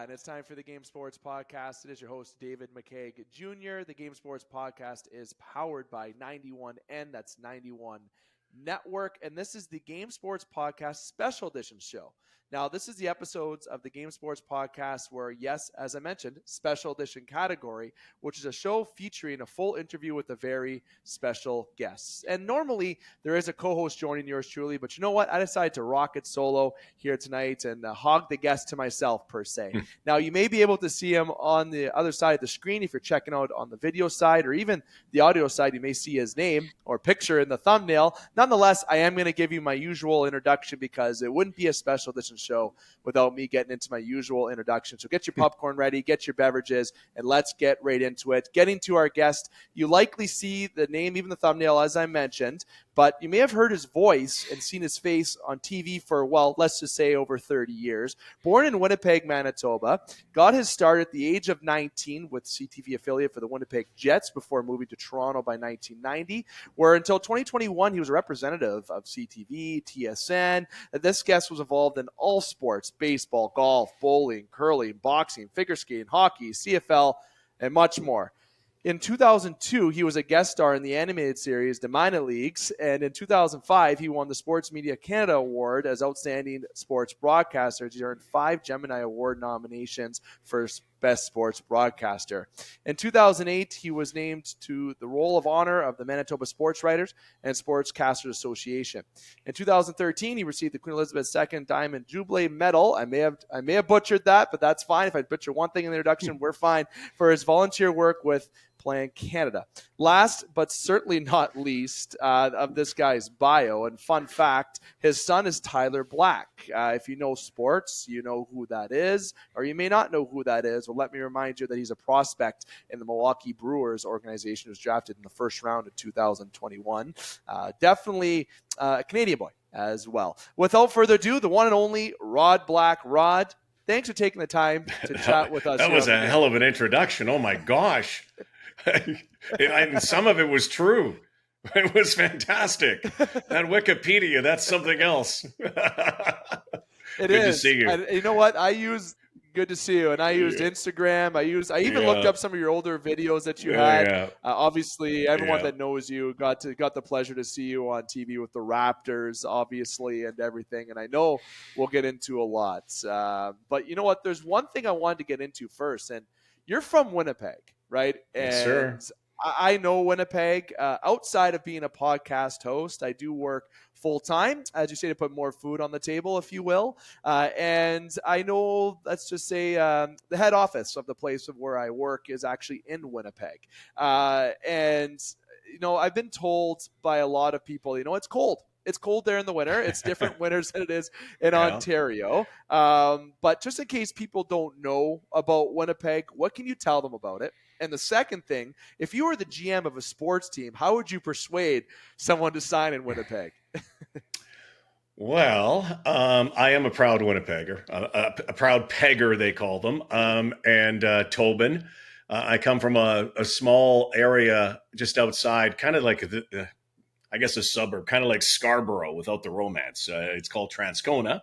and it's time for the Game Sports Podcast. It is your host, David McCaig Jr. The Game Sports Podcast is powered by 91N, that's 91 Network, and this is the Game Sports Podcast Special Edition show. Now, this is the episodes of the Game Sports Podcast where, yes, as I mentioned, special edition category, which is a show featuring a full interview with a very special guest. And normally, there is a co-host joining yours truly, but you know what? I decided to rock it solo here tonight and hog the guest to myself, per se. Now, you may be able to see him on the other side of the screen if you're checking out on the video side, or even the audio side, you may see his name or picture in the thumbnail. Nonetheless, I am going to give you my usual introduction because it wouldn't be a special edition show without me getting into my usual introduction. So get your popcorn ready, get your beverages, and let's get right into it. Getting to our guest, you likely see the name, even the thumbnail, as I mentioned, but you may have heard his voice and seen his face on TV for, well, let's just say over 30 years. Born in Winnipeg, Manitoba, got his start at the age of 19 with CTV affiliate for the Winnipeg Jets before moving to Toronto by 1990, where until 2021 he was a representative of CTV, TSN. This guest was involved in all sports: baseball, golf, bowling, curling, boxing, figure skating, hockey, CFL, and much more. In 2002, he was a guest star in the animated series The Minor Leagues, and in 2005, he won the Sports Media Canada Award as Outstanding Sports Broadcaster. He earned 5 Gemini Award nominations for Best Sports Broadcaster. In 2008, he was named to the Roll of Honor of the Manitoba Sports Writers and Sportscasters Association. In 2013, he received the Queen Elizabeth II Diamond Jubilee Medal. I may have butchered that, but that's fine. If I butcher one thing in the introduction, we're fine, for his volunteer work with Plan Canada. Last but certainly not least of this guy's bio, and fun fact, his son is Tyler Black. If you know sports, you know who that is, or you may not know who that is. Well, let me remind you that he's a prospect in the Milwaukee Brewers organization, who was drafted in the first round of 2021. Definitely a Canadian boy as well. Without further ado, the one and only Rod Black. Rod, thanks for taking the time to chat with us. That was a hell of an introduction. Oh my gosh. And some of it was true. It was fantastic. That Wikipedia, that's something else. Good to see you. And you know what? Good to see you. And I used Instagram. I even looked up some of your older videos that you had. Yeah. Obviously, everyone that knows you got the pleasure to see you on TV with the Raptors, obviously, and everything. And I know we'll get into a lot. But you know what? There's one thing I wanted to get into first. And you're from Winnipeg, right? Yes, sir. I know Winnipeg. Outside of being a podcast host, I do work full-time, as you say, to put more food on the table, if you will. And I know, let's just say, the head office of the place of where I work is actually in Winnipeg. And, you know, I've been told by a lot of people, you know, it's cold. It's cold there in the winter. It's different winters than it is in Ontario. But just in case people don't know about Winnipeg, what can you tell them about it? And the second thing, if you were the GM of a sports team, how would you persuade someone to sign in Winnipeg? Well, I am a proud Winnipegger, a proud Pegger, they call them, and Tobin. I come from a small area just outside, kind of like I guess a suburb, kind of like Scarborough without the romance. It's called Transcona,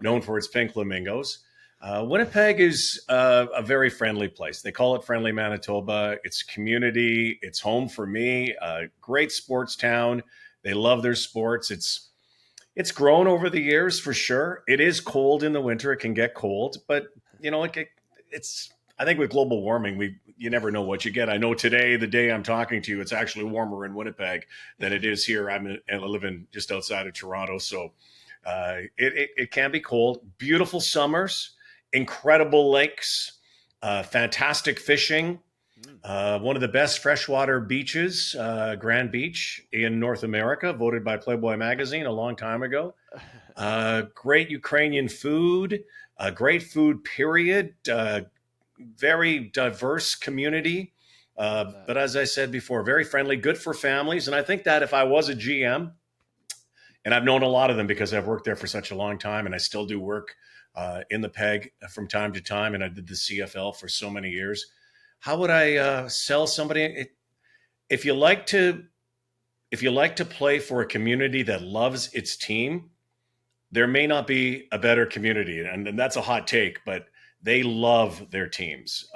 known for its pink flamingos. Winnipeg is a very friendly place. They call it Friendly Manitoba. It's community. It's home for me. Great sports town. They love their sports. It's grown over the years for sure. It is cold in the winter. It can get cold, but you know, it's. I think with global warming, you never know what you get. I know today, the day I'm talking to you, it's actually warmer in Winnipeg than it is here. I live in just outside of Toronto, so it can be cold. Beautiful summers, incredible lakes, fantastic fishing. One of the best freshwater beaches, Grand Beach in North America, voted by Playboy magazine a long time ago. Great Ukrainian food, great food period. Very diverse community, but as I said before, very friendly, good for families. And I think that if I was a GM, and I've known a lot of them because I've worked there for such a long time, and I still do work in the PEG from time to time, and I did the CFL for so many years. How would I sell somebody? If you like to play for a community that loves its team, there may not be a better community, and that's a hot take, but they love their teams.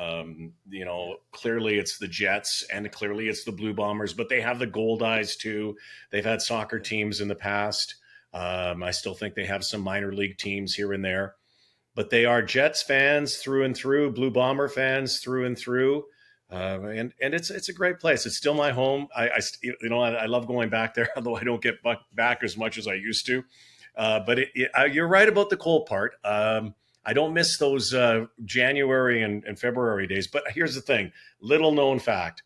Clearly it's the Jets and clearly it's the Blue Bombers, but they have the Gold Eyes too. They've had soccer teams in the past. I still think they have some minor league teams here and there, but they are Jets fans through and through, Blue Bomber fans through and through. And it's a great place. It's still my home. I love going back there, although I don't get back as much as I used to. But you're right about the cold part. I don't miss those January and February days. But here's the thing, little known fact.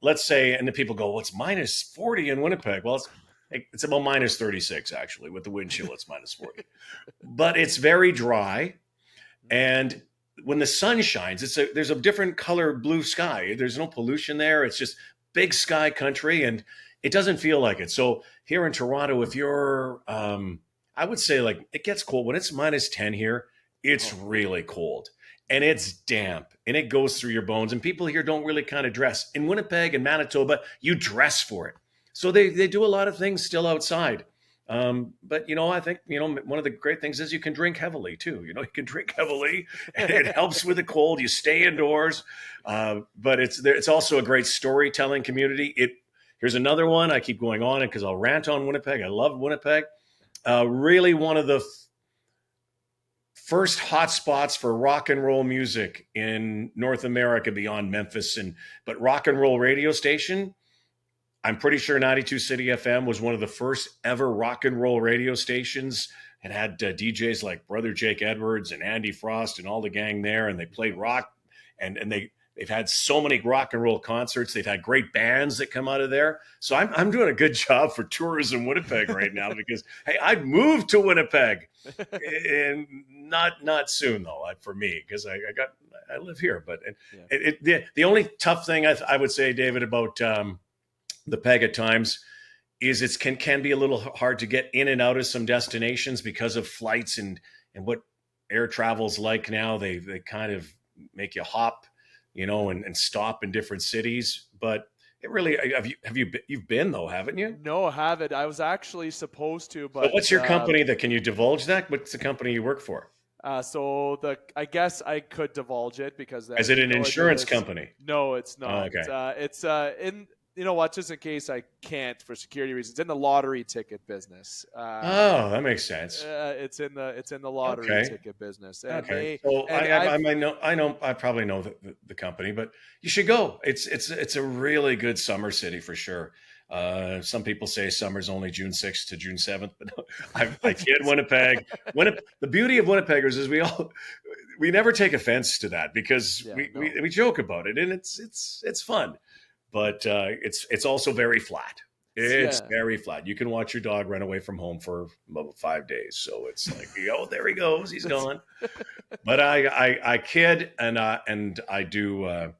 Let's say, and the people go, well, it's minus 40 in Winnipeg. Well, it's about minus 36, actually. With the wind chill, it's minus 40. But it's very dry. And when the sun shines, there's a different color blue sky. There's no pollution there. It's just big sky country, and it doesn't feel like it. So here in Toronto, if you're, I would say, like, it gets cold. When it's minus 10 here, it's really cold. And it's damp, and it goes through your bones. And people here don't really kind of dress. In Winnipeg and Manitoba, you dress for it. So they do a lot of things still outside. But, I think, one of the great things is you can drink heavily too. You can drink heavily and it helps with the cold. You stay indoors. But it's also a great storytelling community. Here's another one. I keep going on it because I'll rant on Winnipeg. I love Winnipeg. Really one of the first hot spots for rock and roll music in North America beyond Memphis. But rock and roll radio station, I'm pretty sure 92 City FM was one of the first ever rock and roll radio stations. It had DJs like Brother Jake Edwards and Andy Frost and all the gang there, and they played rock. And they've had so many rock and roll concerts. They've had great bands that come out of there. So I'm doing a good job for tourism Winnipeg right now because, hey, I'd move to Winnipeg, and not soon though for me because I live here. But the only tough thing I would say, David, about the Peg at times is it can be a little hard to get in and out of some destinations because of flights and what air travel's like now. They kind of make you hop, and stop in different cities. But it really, you've been though, haven't you? No, I haven't. I was actually supposed to, but what's your company can you divulge that? What's the company you work for? I guess I could divulge it because is it an insurance company? No, it's not. Oh, okay. It's in. You know what? Just in case I can't for security reasons, in the lottery ticket business. That makes sense. It's in the lottery ticket business. And okay. I probably know the company, but you should go. It's a really good summer city for sure. Some people say summer's only June 6th to June 7th, but no, I kid. Winnipeg. The beauty of Winnipeggers is we never take offense to that because we joke about it and it's fun. But it's also very flat. It's very flat. You can watch your dog run away from home for about 5 days. So it's like, there he goes. He's gone. But I kid and I do.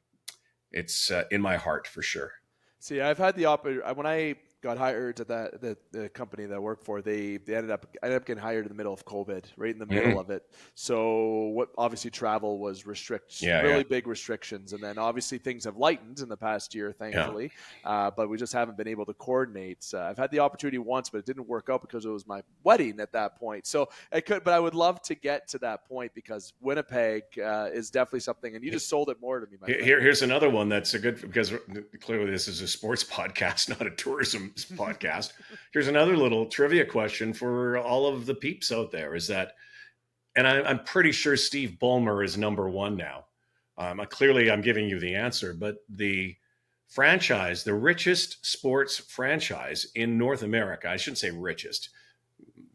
It's in my heart for sure. See, I've had the opportunity when I got hired at the company that I work for. I ended up getting hired in the middle of COVID, right in the middle of it. So obviously travel was big restrictions, and then obviously things have lightened in the past year, thankfully. But we just haven't been able to coordinate. I've had the opportunity once, but it didn't work out because it was my wedding at that point. So but I would love to get to that point because Winnipeg is definitely something, and you just sold it more to me. Here's another one that's a good because clearly this is a sports podcast, not a tourism podcast. Here's another little trivia question for all of the peeps out there is that, and I'm pretty sure Steve Ballmer is number one now. Clearly I'm giving you the answer, but the richest sports franchise in North America, I shouldn't say richest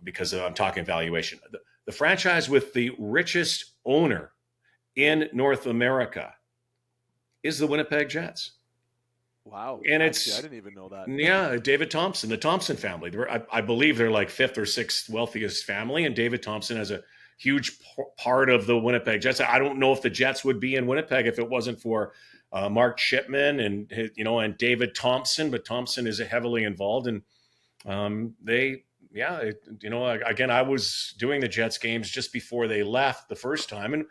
because I'm talking valuation. The franchise with the richest owner in North America is the Winnipeg Jets. Wow. And I didn't even know that. Yeah, David Thompson, the Thompson family. I believe they're like fifth or sixth wealthiest family, and David Thompson has a huge part of the Winnipeg Jets. I don't know if the Jets would be in Winnipeg if it wasn't for Mark Shipman and David Thompson, but Thompson is heavily involved. And again, I was doing the Jets games just before they left the first time, and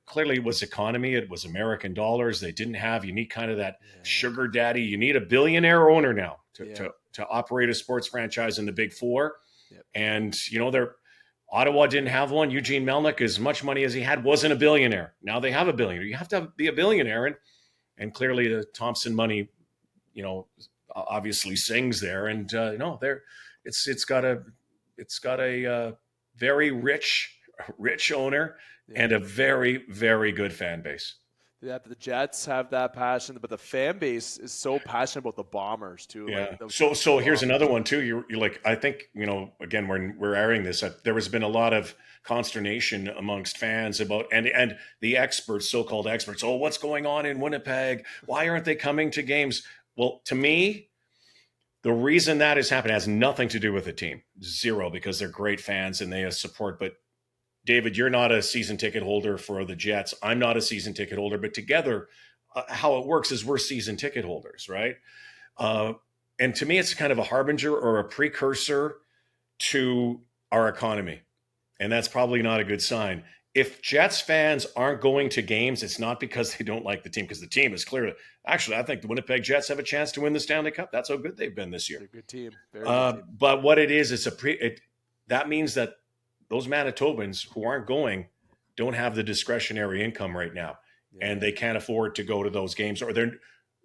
clearly it was economy. It was American dollars. They didn't have, you need kind of that sugar daddy. You need a billionaire owner now to operate a sports franchise in the Big Four. Yep. And, Ottawa didn't have one. Eugene Melnyk, as much money as he had, wasn't a billionaire. Now they have a billionaire. You have to be a billionaire, and clearly the Thompson money, obviously sings there. And there, it's got a very rich owner and a very, very good fan base. Yeah, the Jets have that passion, but the fan base is so passionate about the Bombers too. Yeah. So here's another one too. You're like, I think, again, when we're airing this, there has been a lot of consternation amongst fans about and the experts, so-called experts. Oh, what's going on in Winnipeg? Why aren't they coming to games? Well, to me, the reason that has happened has nothing to do with the team. Zero, because they're great fans and they have support. But David, you're not a season ticket holder for the Jets. I'm not a season ticket holder, but together, how it works is we're season ticket holders, right? And to me, it's kind of a harbinger or a precursor to our economy. And that's probably not a good sign. If Jets fans aren't going to games, it's not because they don't like the team, because the team is clearly, actually, I think the Winnipeg Jets have a chance to win the Stanley Cup. That's how good they've been this year. They're a good team. Very good team. But what it is, that means that those Manitobans who aren't going don't have the discretionary income right now, and they can't afford to go to those games, or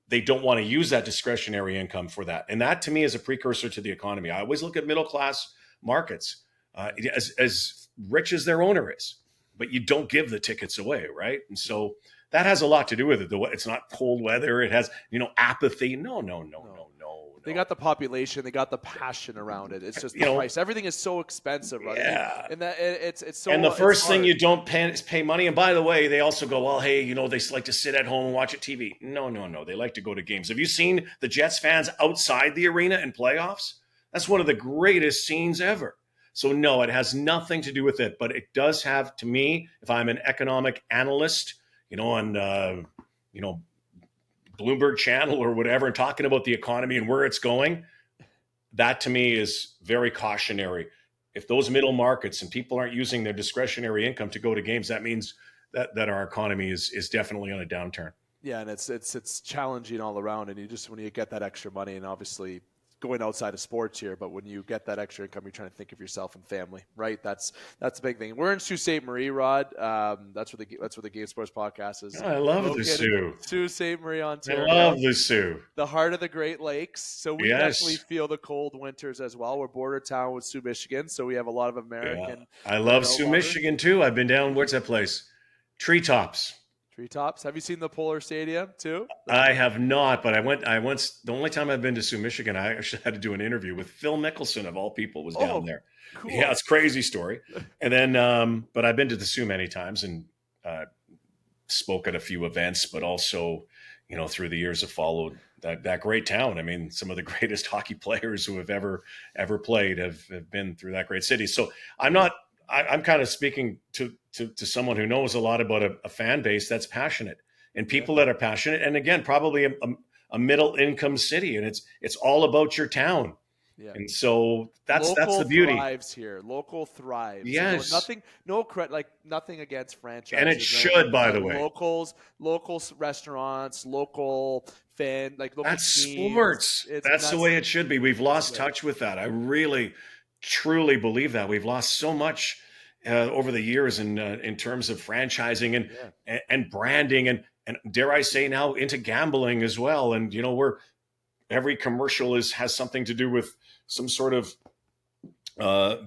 they don't want to use that discretionary income for that. And that, to me, is a precursor to the economy. I always look at middle-class markets as rich as their owner is, but you don't give the tickets away, right? And so that has a lot to do with it. It's not cold weather. It has, apathy. No. They got the population. They got the passion around it. It's just the price. Everything is so expensive, right? Yeah. And that it's so. And the first thing you don't pay is pay money. And by the way, they also go, well, hey, they like to sit at home and watch a TV. No. They like to go to games. Have you seen the Jets fans outside the arena in playoffs? That's one of the greatest scenes ever. So no, it has nothing to do with it, but it does have, to me, if I'm an economic analyst, on Bloomberg Channel or whatever, and talking about the economy and where it's going, that to me is very cautionary. If those middle markets and people aren't using their discretionary income to go to games, that means that our economy is definitely on a downturn. Yeah, and it's challenging all around, and when you get that extra money, and obviously going outside of sports here, but when you get that extra income, you're trying to think of yourself and family, right? That's the big thing. We're in Sault Ste. Marie, Rod. That's where the Game Sports Podcast is. I love the Sault. Sault Ste. Marie, Ontario. I love the Sault. The heart of the Great Lakes. So we definitely feel the cold winters as well. We're border town with Sault, Michigan, so we have a lot of American. Yeah. I love Sault, Michigan too. I've been down. Where's that place? Treetops. Treetops. Have you seen the Polar Stadium too? I have not, but I went. The only time I've been to Sault, Michigan, I actually had to do an interview with Phil Mickelson of all people. Was down there. Cool. Yeah, it's a crazy story. And then, but I've been to the Sault many times and spoke at a few events, but also, through the years have followed that great town. I mean, some of the greatest hockey players who have ever played have been through that great city. So I'm kind of speaking to someone who knows a lot about a fan base that's passionate and people that are passionate. And again, probably a middle income city, and it's all about your town. Yeah. And so that's the beauty. Local thrives here. Local thrives. Yes. Nothing against franchises. And it should, by the way. Local restaurants, local local that's teams. Sports. That's the way it should be. We've lost touch with that. I really truly believe that we've lost so much over the years in terms of franchising and branding and dare I say now into gambling as well. And where every commercial has something to do with some sort of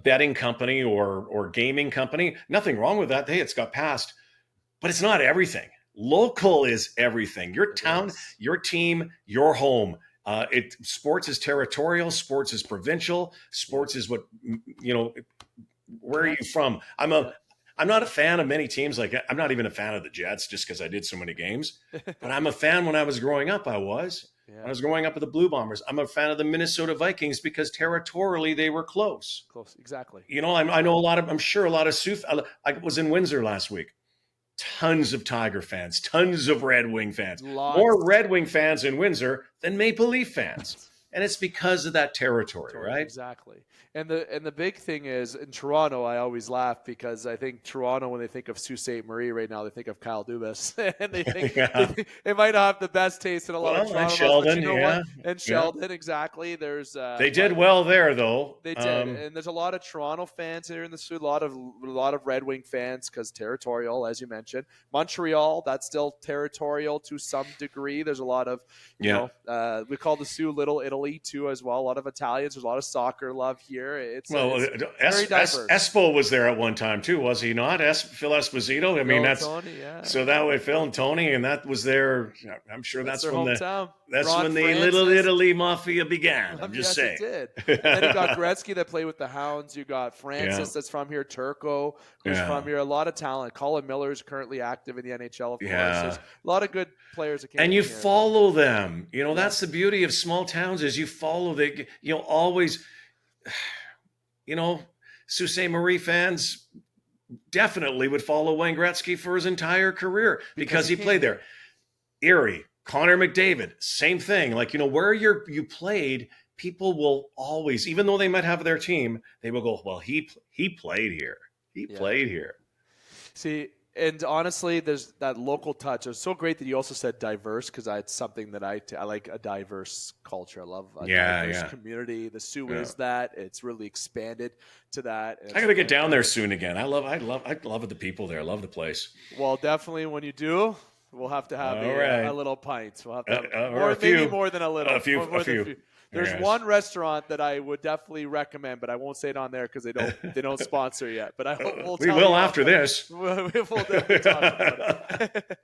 betting company or gaming company. Nothing wrong with that. Hey, it's got passed, but it's not everything. Local is everything. Your town, your team, your home. Sports is territorial. Sports is provincial. Sports is what, where are you from? I'm not a fan of many teams. Like, I'm not even a fan of the Jets just because I did so many games, but I'm a fan when I was growing up. I was growing up with the Blue Bombers. I'm a fan of the Minnesota Vikings because territorially they were close. Close. Exactly. I know I'm sure a lot of Sioux. I was in Windsor last week. Tons of Tiger fans, tons of Red Wing fans. More Red Wing fans in Windsor than Maple Leaf fans. and it's because of that territory, right? Exactly. And the big thing is in Toronto, I always laugh because I think Toronto, when they think of Sault Ste. Marie right now, they think of Kyle Dubas, and they think, Yeah. they might not have the best taste in a lot of Well, and Toronto fans, but Sheldon, you know yeah, what? And yeah. Sheldon, exactly. There's They did but well there, though. they did, and there's a lot of Toronto fans here in the Soo, a lot of Red Wing fans because territorial, as you mentioned. Montreal, that's still territorial to some degree. There's a lot of, we call the Soo Little Italy too as well. A lot of Italians. There's a lot of soccer love here. It's very diverse. Espo was there at one time too, was he not? Phil Esposito. I mean, that's Tony, yeah. So that way, Phil and Tony, and that was their. I'm sure that's their when hometown. That's Ron when the Francis. Little Italy Mafia began. I'm just saying. It did. And then you got Gretzky that played with the Hounds. You got Francis that's from here. Turco, who's from here. A lot of talent. Colin Miller is currently active in the NHL, of course. There's a lot of good players that came. And you follow them. That's the beauty of small towns is you follow the. Always. Sault Ste. Marie fans definitely would follow Wayne Gretzky for his entire career because he played there. Erie, Connor McDavid, same thing. Like, where you played, people will always, even though they might have their team, they will go, well, he played here. He played here. See, and honestly, there's that local touch. It was so great that you also said diverse because it's something that I like a diverse culture. I love a diverse community. The Soo is that. It's really expanded to that. I got to get down there soon again. I love the people there. I love the place. Well, definitely when you do, we'll have to have a little pint. We'll have to have maybe more than a little. A few. There's one restaurant that I would definitely recommend, but I won't say it on there because they don't sponsor yet. But I hope we will after this. We'll definitely talk about it.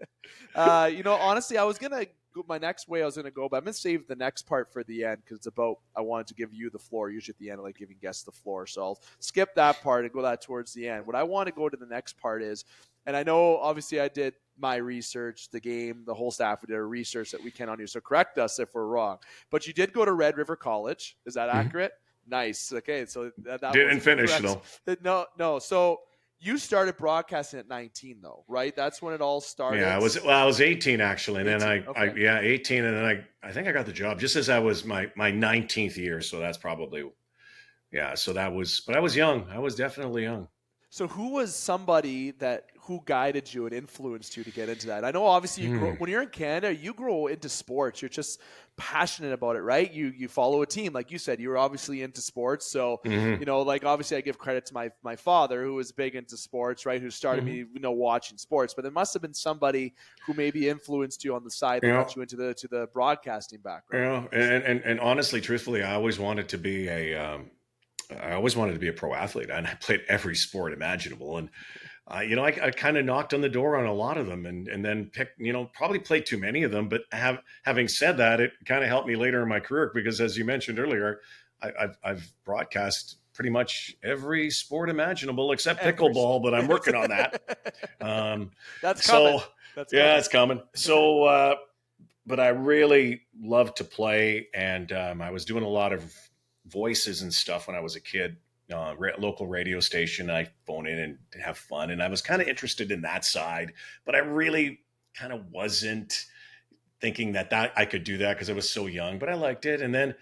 Honestly, I was gonna go my next way. I was gonna go, but I'm gonna save the next part for the end because it's about. I wanted to give you the floor. Usually at the end, I like giving guests the floor, so I'll skip that part and go that towards the end. What I want to go to the next part is, and I know obviously I did my research, the game, the whole staff did a research that we can on you. So correct us if we're wrong. But you did go to Red River College. Is that accurate? Nice. Okay, so that didn't finish correct. though. No. So you started broadcasting at 19 though, right? That's when it all started. Yeah, I was 18 actually, and 18. Then 18, and then I think I got the job just as I was my 19th year. So that's probably So that was, but I was young. I was definitely young. So who was somebody who guided you and influenced you to get into that? I know obviously when you're in Canada, you grow into sports. You're just passionate about it, right? You follow a team. Like you said, you were obviously into sports. So, obviously I give credit to my father who was big into sports, right? Who started me, watching sports. But there must have been somebody who maybe influenced you on the side that got you into the broadcasting background. Yeah, and honestly, truthfully, I always wanted to be a pro athlete, and I played every sport imaginable. And, I kind of knocked on the door on a lot of them and then picked, probably played too many of them. But having said that, it kind of helped me later in my career because, as you mentioned earlier, I've broadcast pretty much every sport imaginable except pickleball, but I'm working on that. That's coming. It's coming. So, but I really love to play, and I was doing a lot of voices and stuff when I was a kid, local radio station. I phone in and have fun. And I was kind of interested in that side, but I really kind of wasn't thinking that I could do that because I was so young, but I liked it. And then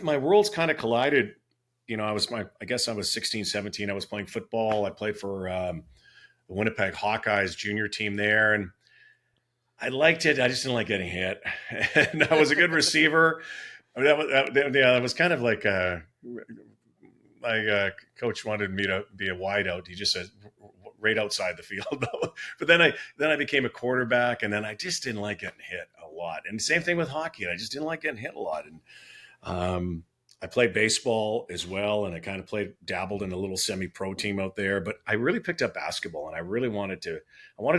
my worlds kind of collided. I guess I was 16, 17. I was playing football. I played for the Winnipeg Hawkeyes junior team there. And I liked it. I just didn't like getting hit. And I was a good receiver. I mean, that was kind of like my coach wanted me to be a wideout. He just said right outside the field. But then I became a quarterback, and then I just didn't like getting hit a lot. And same thing with hockey. I just didn't like getting hit a lot. And I played baseball as well, and I kind of dabbled in a little semi-pro team out there. But I really picked up basketball, and I really wanted to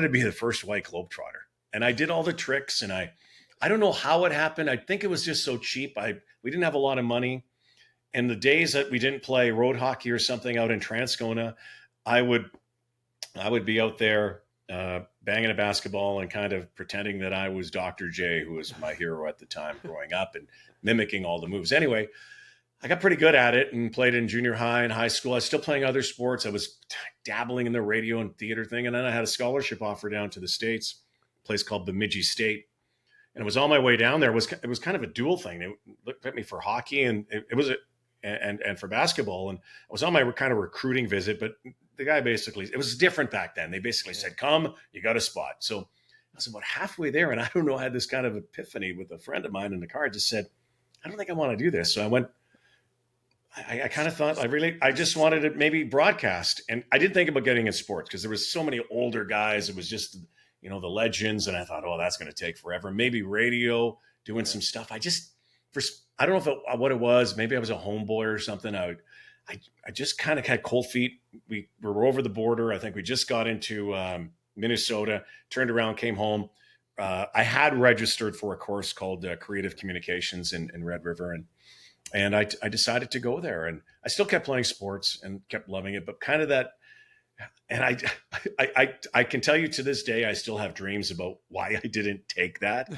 be the first white globetrotter. And I did all the tricks, and I don't know how it happened. I think it was just so cheap. We didn't have a lot of money. And the days that we didn't play road hockey or something out in Transcona, I would be out there banging a basketball and kind of pretending that I was Dr. J, who was my hero at the time growing up, and mimicking all the moves. Anyway, I got pretty good at it and played in junior high and high school. I was still playing other sports. I was dabbling in the radio and theater thing. And then I had a scholarship offer down to the States, a place called Bemidji State. And it was on my way down there. It was kind of a dual thing. They looked at me for hockey, and and for basketball. And I was on my kind of recruiting visit, but the guy basically, it was different back then. They basically said, come, you got a spot. So I was about halfway there, and I don't know, I had this kind of epiphany with a friend of mine in the car. I just said, I don't think I want to do this. So I went, I kind of thought I just wanted to maybe broadcast. And I didn't think about getting in sports because there was so many older guys. It was just, the legends. And I thought, oh, that's going to take forever. Maybe radio, doing some stuff. I don't know what it was. Maybe I was a homeboy or something. I just kind of had cold feet. We were over the border. I think we just got into Minnesota, turned around, came home. I had registered for a course called Creative Communications in Red River. And I decided to go there. And I still kept playing sports and kept loving it, but kind of that. And I can tell you to this day, I still have dreams about why I didn't take that.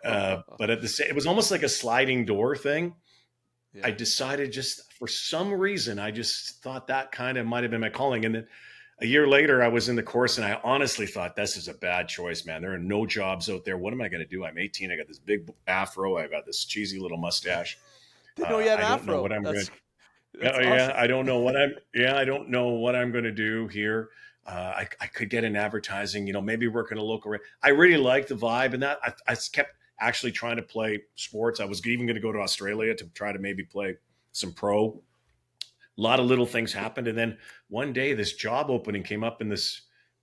But it was almost like a sliding door thing. Yeah. I decided just for some reason, I just thought that kind of might've been my calling. And then a year later, I was in the course and I honestly thought, this is a bad choice, man. There are no jobs out there. What am I going to do? I'm 18. I got this big afro. I got this cheesy little mustache. Didn't know you had an afro. I don't know what I'm going to. Awesome. Yeah, I don't know what I'm going to do here. I could get in advertising, maybe work in a local. I really like the vibe, and that I kept actually trying to play sports. I was even going to go to Australia to try to maybe play some pro. A lot of little things happened, and then one day this job opening came up in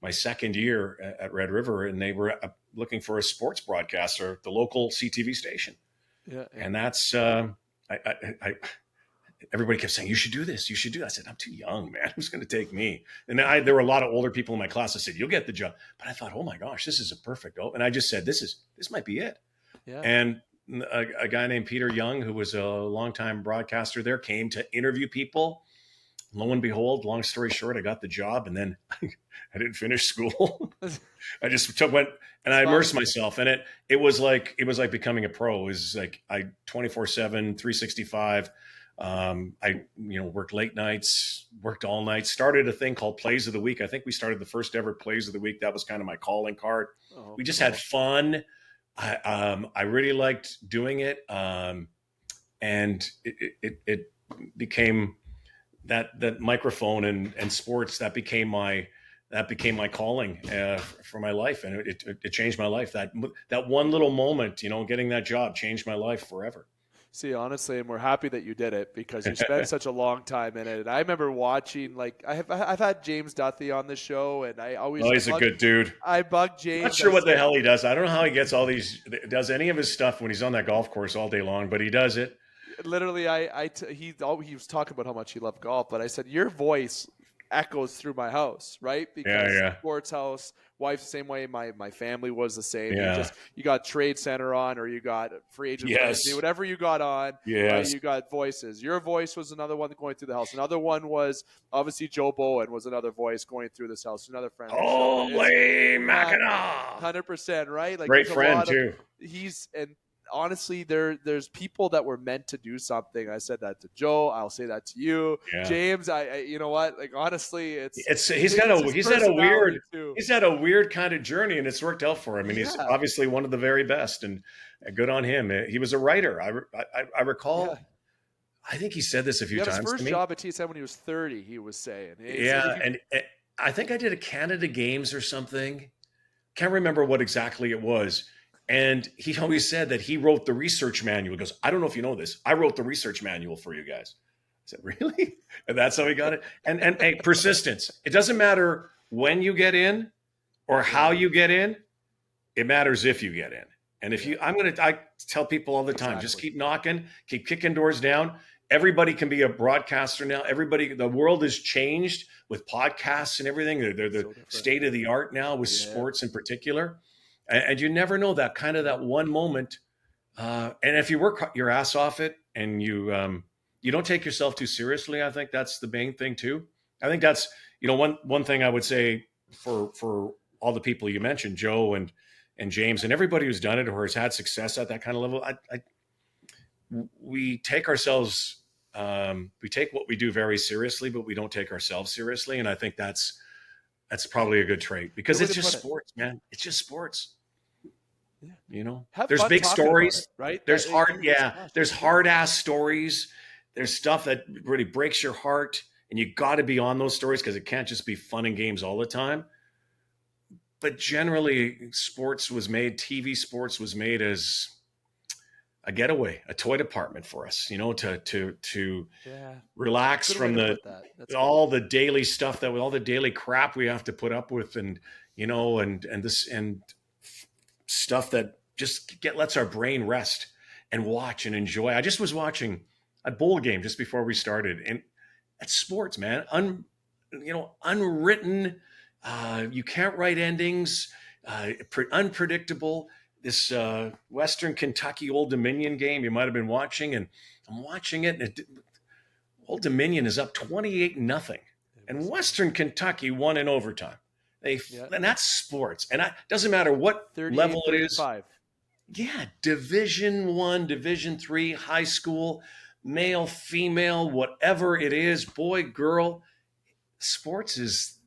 my second year at Red River, and they were looking for a sports broadcaster at the local CTV station. Yeah. And that's everybody kept saying, you should do this. You should do that. I said, I'm too young, man. Who's going to take me? And there were a lot of older people in my class that said, you'll get the job. But I thought, oh my gosh, this is a perfect. And I just said, this might be it. Yeah. And a guy named Peter Young, who was a longtime broadcaster there, came to interview people. Lo and behold, long story short, I got the job, and then I didn't finish school. I just went and I immersed myself in it. It was like becoming a pro. It was like 24/7, 365. I worked late nights, worked all night, started a thing called Plays of the Week. I think we started the first ever Plays of the Week. That was kind of my calling card. Oh, we just had fun. I really liked doing it. And it became that microphone and sports that became my calling for my life, and it changed my life. That one little moment, getting that job changed my life forever. See, honestly, and we're happy that you did it because you spent such a long time in it. And I remember watching, I've had James Duthie on the show, and I always he's a good dude. I bug James. Not sure what the hell he does. I don't know how he gets does any of his stuff when he's on that golf course all day long, but he does it. Literally, he was talking about how much he loved golf, but I said your voice echoes through my house, right? Because sports house, wife the same way. My family was the same. Yeah. You got Trade Center on, or you got Free Agent Wednesday, whatever you got on. Yes. You got voices. Your voice was another one going through the house. Another one was obviously Joe Bowen was another voice going through this house. Another friend. Holy Mackinac. 100%, right? Great friend too. Honestly, there's people that were meant to do something. I said that to Joe. I'll say that to you, James. I you know what? Honestly, he's had a weird kind of journey, and it's worked out for him. And he's obviously one of the very best, and good on him. He was a writer. I recall. Yeah. I think he said this a few times. His first job at TSN when he was 30. He was saying, and I think I did a Canada Games or something. Can't remember what exactly it was. And he always said that he wrote the research manual. He goes, I don't know if you know this. I wrote the research manual for you guys. I said, really? And that's how he got it. And hey, persistence. It doesn't matter when you get in or how you get in. It matters if you get in. And if I tell people all the time, just keep knocking, keep kicking doors down. Everybody can be a broadcaster now. The world has changed with podcasts and everything. They're the state of the art now with sports in particular. And you never know that one moment. And if you work your ass off it and you don't take yourself too seriously, I think that's the main thing too. I think that's, one thing I would say for all the people you mentioned, Joe and James and everybody who's done it or has had success at that kind of level. We take what we do very seriously, but we don't take ourselves seriously. And I think that's probably a good trait because it's just sports, man. It's just sports. Yeah. Have There's fun big talking about stories. it, right? There's Gosh, there's hard ass stories. There's stuff that really breaks your heart, and you got to be on those stories because it can't just be fun and games all the time. But generally, TV sports was made as a getaway, a toy department for us, to relax from all the daily stuff all the daily crap we have to put up with, and stuff that just lets our brain rest and watch and enjoy. I just was watching a bowl game just before we started, and that's sports, man. Unwritten. You can't write endings. Unpredictable. This Western Kentucky Old Dominion game you might have been watching, and I'm watching it, and Old Dominion is up 28-0, and Western Kentucky won in overtime. And that's sports, and it doesn't matter what level it is. Yeah, Division I, Division III, high school, male, female, whatever it is, boy, girl,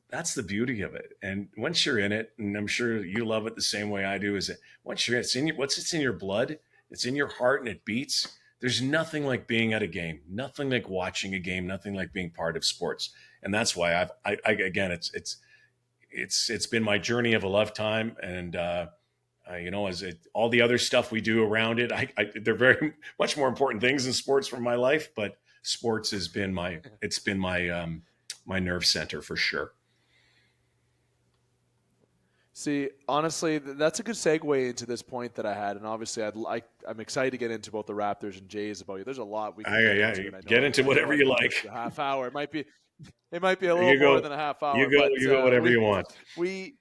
that's the beauty of it. And once you're in it, and I'm sure you love it the same way I do, is that once you're it's in your blood, it's in your heart, and it beats. There's nothing like being at a game, nothing like watching a game, nothing like being part of sports. And that's why it's been my journey of a lifetime. And all the other stuff we do around it, they're very much more important things in sports for my life. But sports has been my nerve center for sure. See, honestly, that's a good segue into this point that I had, and obviously, I'm excited to get into both the Raptors and Jays about you. There's a lot we can get into whatever you like. A half hour. It might be a little more than a half hour. You go whatever you want. The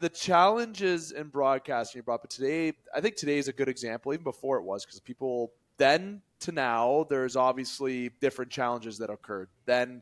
challenges in broadcasting you brought, but I think today is a good example, even before it was, because people then to now, there's obviously different challenges that occurred. Then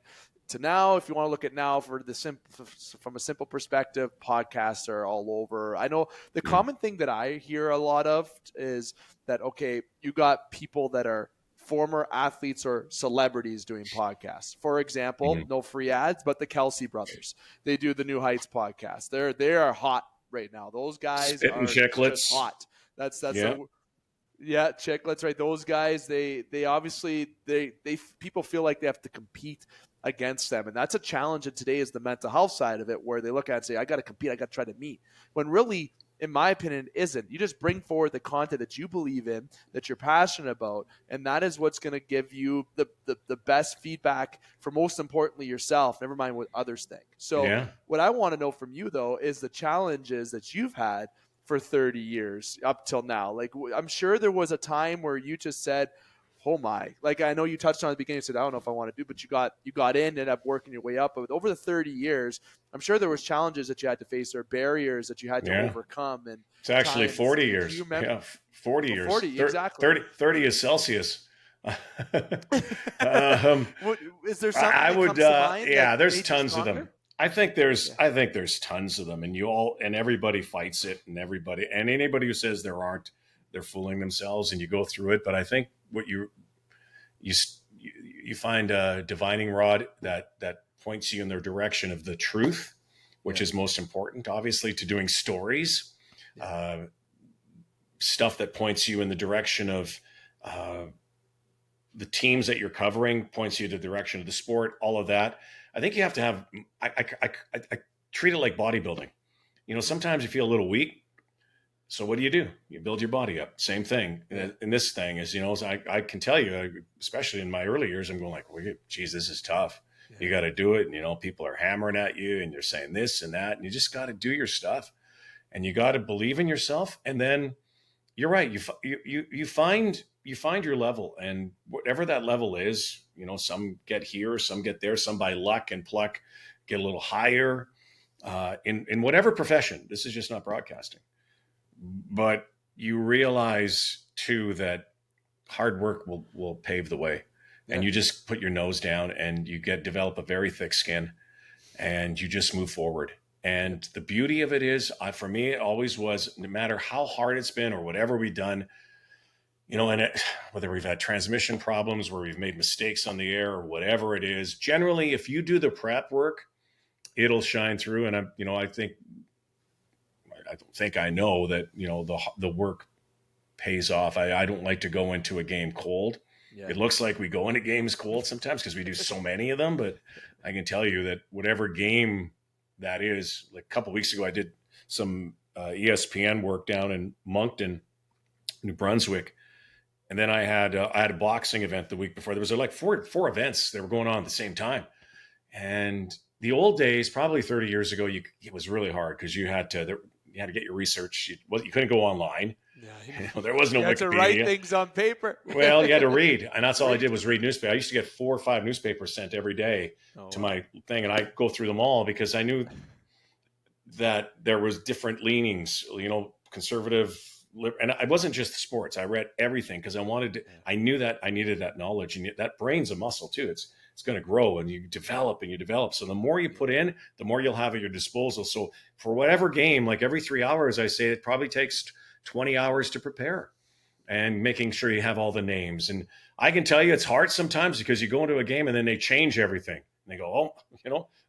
to now, if you want to look at now from a simple perspective, podcasts are all over. I know the common thing that I hear a lot of is that, okay, you got people that are former athletes or celebrities doing podcasts. For example, no free ads, but the Kelsey brothers. They do the New Heights podcast. They are hot right now. Those guys are just hot. That's Chicklets, right? Those guys, they obviously people feel like they have to compete against them, and that's a challenge. And today is the mental health side of it, where they look at it and say, I got to compete, I got to try to meet, when really, in my opinion, it isn't. You just bring forward the content that you believe in, that you're passionate about, and that is what's going to give you the best feedback for, most importantly, yourself, never mind what others think. So what I want to know from you, though, is the challenges that you've had for 30 years up till now. Like, I'm sure there was a time where you just said, oh my, like, I know you touched on at the beginning, you said, I don't know if I want to do, but you got in, ended up working your way up. But over the 30 years, I'm sure there was challenges that you had to face, or barriers that you had to overcome. And it's actually 40 years. 40 years. 40, exactly. 30 is Celsius. Is there something that comes to mind? There's tons of them. I think there's tons of them, and everybody fights it, and anybody who says there aren't, they're fooling themselves, and you go through it. But I think what you find a divining rod that points you in the direction of the truth, which is most important, obviously, to doing stories, stuff that points you in the direction of the teams that you're covering, points you to the direction of the sport, all of that. I think you have to have, I treat it like bodybuilding. Sometimes you feel a little weak. So what do? You build your body up. Same thing. And this thing is, I can tell you, especially in my early years, I'm going like, well, geez, this is tough. Yeah. You got to do it. And, people are hammering at you and they're saying this and that, and you just got to do your stuff, and you got to believe in yourself. And then you're right. You find your level, and whatever that level is, some get here, some get there, some by luck and pluck get a little higher, in whatever profession. This is just not broadcasting. But you realize too that hard work will pave the way, and you just put your nose down and you develop a very thick skin, and you just move forward. And the beauty of it is, for me, it always was, no matter how hard it's been or whatever we've done, whether we've had transmission problems, where we've made mistakes on the air or whatever it is, generally, if you do the prep work, it'll shine through. And I think don't think I know that, the work pays off. I don't like to go into a game cold. Yeah. It looks like we go into games cold sometimes because we do so many of them, but I can tell you that whatever game that is, like a couple of weeks ago, I did some ESPN work down in Moncton, New Brunswick. And then I had a boxing event the week before. There was like four events that were going on at the same time. And the old days, probably 30 years ago, it was really hard because you had to get your research. You couldn't go online. Yeah, there was no Wikipedia. You had to write things on paper. Well, you had to read. And that's all I did was read newspaper. I used to get 4 or 5 newspapers sent every day to my thing. And I go through them all because I knew that there was different leanings, conservative. And I wasn't just sports. I read everything because I knew that I needed that knowledge. And that brain's a muscle too. It's going to grow and you develop. So the more you put in, the more you'll have at your disposal. So for whatever game, like every 3 hours, I say it probably takes 20 hours to prepare and making sure you have all the names. And I can tell you it's hard sometimes because you go into a game and then they change everything. And they go,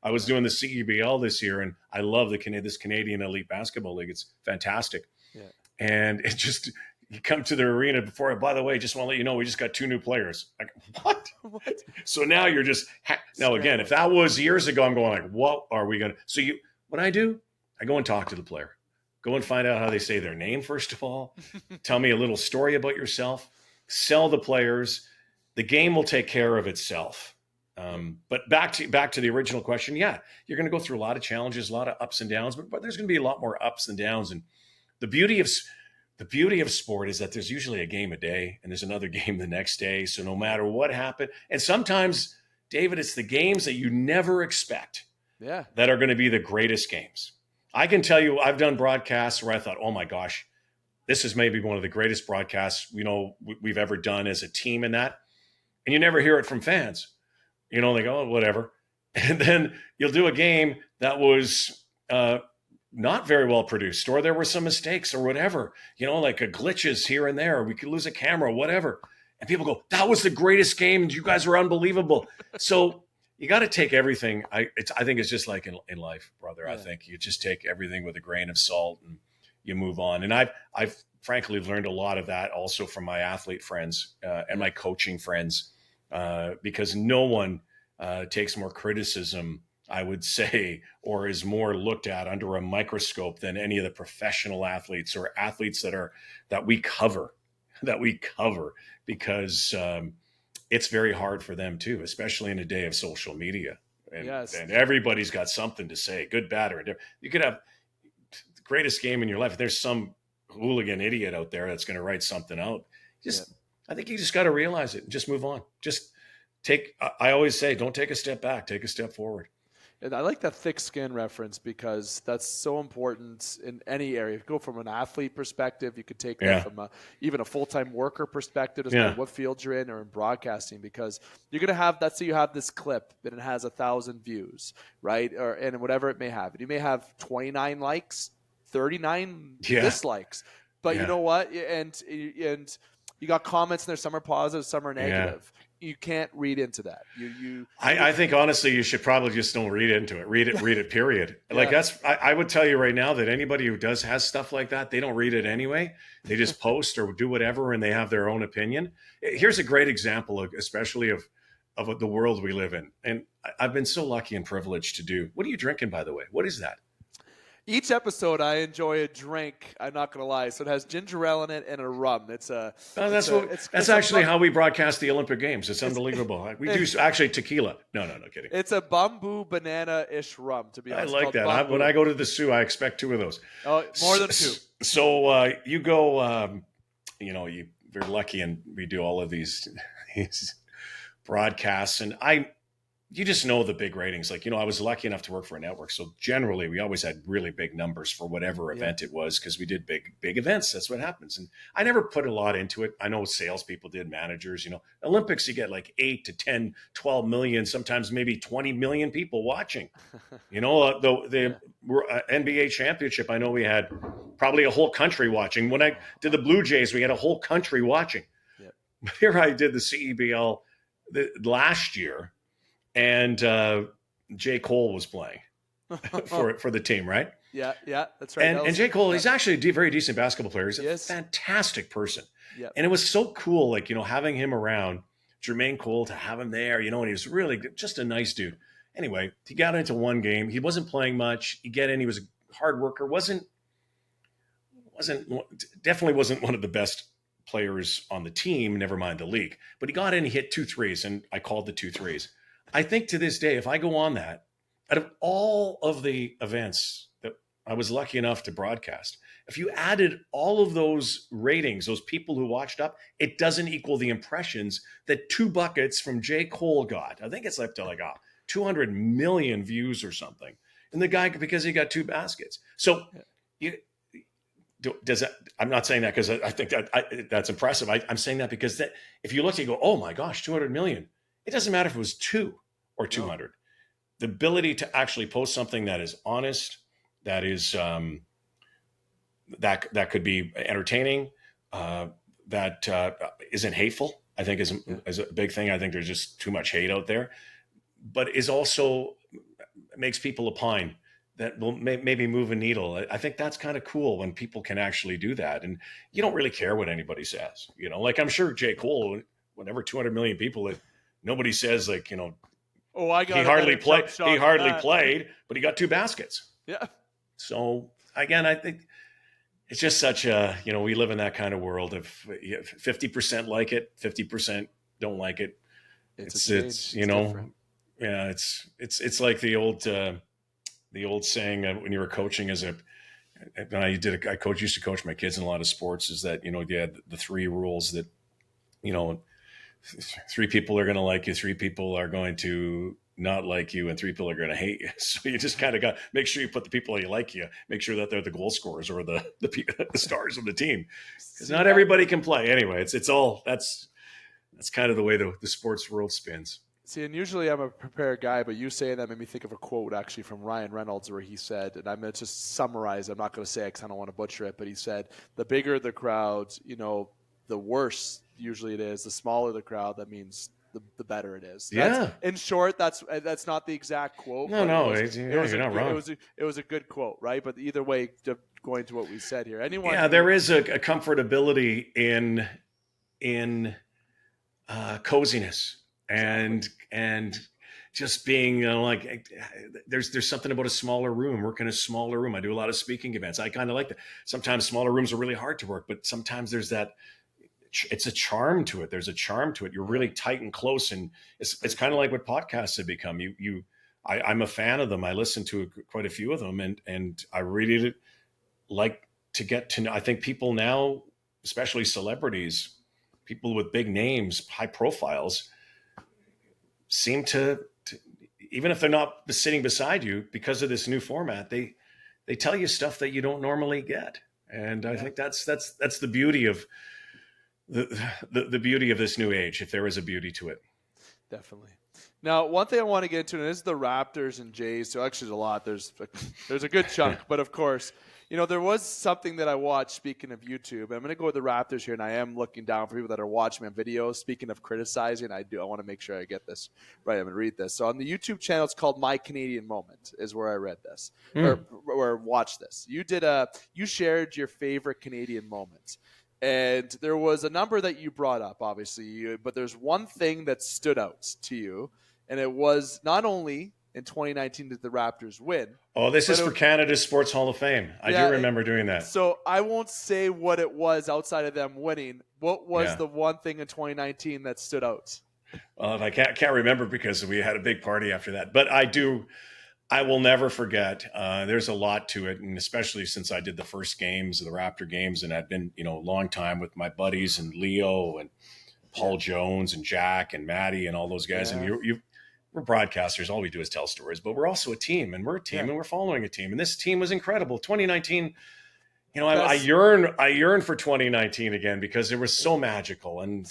I was doing the CEBL this year and I love this Canadian Elite Basketball League. It's fantastic. Yeah. And it just, you come to the arena before, by the way, just want to let you know, we just got 2 new players. Like, what? So now you're just, now again, if that was years ago, I'm going like, what are we going to, so what I do, I go and talk to the player. Go and find out how they say their name, first of all. Tell me a little story about yourself. Sell the players. The game will take care of itself. But back to the original question, yeah, you're going to go through a lot of challenges, a lot of ups and downs, but there's going to be a lot more ups and downs. And the beauty of sport is that there's usually a game a day and there's another game the next day. So no matter what happened, and sometimes, David, it's the games that you never expect that are going to be the greatest games. I can tell you, I've done broadcasts where I thought, oh my gosh, this is maybe one of the greatest broadcasts we've ever done as a team in that. And you never hear it from fans. They go, oh, whatever. And then you'll do a game that was not very well produced, or there were some mistakes or whatever, like a glitches here and there. We could lose a camera, whatever. And people go, that was the greatest game. You guys were unbelievable. So you got to take everything. I think it's just like in life, brother. Yeah. I think you just take everything with a grain of salt and you move on. And I've frankly learned a lot of that also from my athlete friends and my coaching friends, because no one takes more criticism, I would say, or is more looked at under a microscope than any of the professional athletes or athletes that we cover, because it's very hard for them too, especially in a day of social media. And everybody's got something to say, good, bad, or indifferent. You could have the greatest game in your life. If there's some hooligan idiot out there that's going to write something out, I think you just got to realize it and just move on. I always say, don't take a step back, take a step forward. And I like that thick skin reference because that's so important in any area. If you go from an athlete perspective, you could take that from even a full-time worker perspective, as to what field you're in, or in broadcasting, because you're going to have, let's say you have this clip and it has 1,000 views, right? And whatever it may have. And you may have 29 likes, 39 dislikes. But you know what? And you got comments and there's some are positive, some are negative. You can't read into that. I think honestly, you should probably just don't read into it. Read it, period. Like I would tell you right now that anybody who has stuff like that, they don't read it anyway. They just post or do whatever and they have their own opinion. Here's a great example especially of the world we live in. And I've been so lucky and privileged to do. What are you drinking, by the way? What is that? Each episode, I enjoy a drink. I'm not going to lie. So it has ginger ale in it and a rum. That's actually how we broadcast the Olympic Games. It's unbelievable. We do actually tequila. No, kidding. It's a bamboo banana-ish rum, to be honest. I like that. When I go to the Sioux, I expect 2 of those. Oh, more than 2. So you go, you're lucky, and we do all of these broadcasts, and you just know the big ratings. Like, I was lucky enough to work for a network. So generally we always had really big numbers for whatever event it was, because we did big events. That's what happens. And I never put a lot into it. I know salespeople did, managers, Olympics, you get like 8 to 10, 12 million, sometimes maybe 20 million people watching. The NBA championship, I know we had probably a whole country watching. When I did the Blue Jays, we had a whole country watching. Yep. Here I did the CEBL last year. And J. Cole was playing. for the team, right? Yeah, that's right. And J. Cole, he's actually a very decent basketball player. He's a fantastic person. Yep. And it was so cool, like, having him around, Jermaine Cole, to have him there, and he was really just a nice dude. Anyway, he got into one game. He wasn't playing much. He was a hard worker. Definitely wasn't one of the best players on the team, never mind the league. But he got in, he hit 2 threes, and I called the 2 threes. I think to this day, if I go on that, out of all of the events that I was lucky enough to broadcast, if you added all of those ratings, those people who watched up, it doesn't equal the impressions that 2 buckets from J. Cole got. I think it's up to 200 million views or something. And the guy, because he got 2 baskets. So does that? I'm not saying that because I think that's impressive. I'm saying that because if you look, you go, oh my gosh, 200 million. It doesn't matter if it was 2 or 200. No. The ability to actually post something that is honest, that is that could be entertaining, that isn't hateful, I think is a big thing. I think there's just too much hate out there, but is also makes people opine that will maybe move a needle. I think that's kind of cool when people can actually do that. And you don't really care what anybody says, like I'm sure J. Cole, whenever 200 million people, nobody says oh, I got he hardly played, but he got 2 baskets. Yeah. So again, I think it's just such a, we live in that kind of world of 50% like it, 50% don't like it. It's yeah, it's like the old saying when you were coaching used to coach my kids in a lot of sports, is that, you had the 3 rules that, 3 people are going to like you, 3 people are going to not like you, and 3 people are going to hate you. So you just kind of got make sure you put the people that like you, make sure that they're the goal scorers or the stars of the team, because not everybody can play. Anyway, it's all that's kind of the way the sports world spins. See, and usually I'm a prepared guy, but you saying that made me think of a quote actually from Ryan Reynolds where he said, and I'm going to just summarize, I'm not going to say it because I don't want to butcher it, but he said, the bigger the crowd, the worse usually it is. The smaller the crowd, that means the better it is. In short, that's not the exact quote. No, you're not wrong. It was a good quote, right? But either way, going to what we said here, there is a comfortability in coziness and just being there's something about a smaller room. Work in a smaller room. I do a lot of speaking events. I kind of like that. Sometimes smaller rooms are really hard to work, but sometimes there's that. It's a charm to it. There's a charm to it. You're really tight and close, and it's kind of like what podcasts have become. I'm a fan of them. I listen to quite a few of them, and I really like to get to know. I think people now, especially celebrities, people with big names, high profiles, seem to even if they're not sitting beside you, because of this new format, they tell you stuff that you don't normally get, and I think that's the beauty of. The beauty of this new age, if there is a beauty to it. Definitely. Now, one thing I want to get into, and this is the Raptors and Jays. So actually, there's a lot. There's a good chunk, but of course, there was something that I watched. Speaking of YouTube, I'm going to go with the Raptors here, and I am looking down for people that are watching my videos. Speaking of criticizing, I want to make sure I get this right. I'm going to read this. So on the YouTube channel, it's called My Canadian Moment, is where I read this or watched this. You shared your favorite Canadian moments. And there was a number that you brought up, obviously, but there's one thing that stood out to you, and it was not only in 2019 did the Raptors win. Oh, this is for Canada's Sports Hall of Fame. I do remember doing that. So I won't say what it was outside of them winning. What was the one thing in 2019 that stood out? Well, I can't remember because we had a big party after that, but I will never forget. There's a lot to it, and especially since I did the first games, the Raptor games, and I've been, a long time with my buddies and Leo and Paul Jones and Jack and Maddie and all those guys. Yeah. And we're broadcasters. All we do is tell stories, but we're also a team, and we're a team, and we're following a team. And this team was incredible. 2019. I yearn for 2019 again because it was so magical and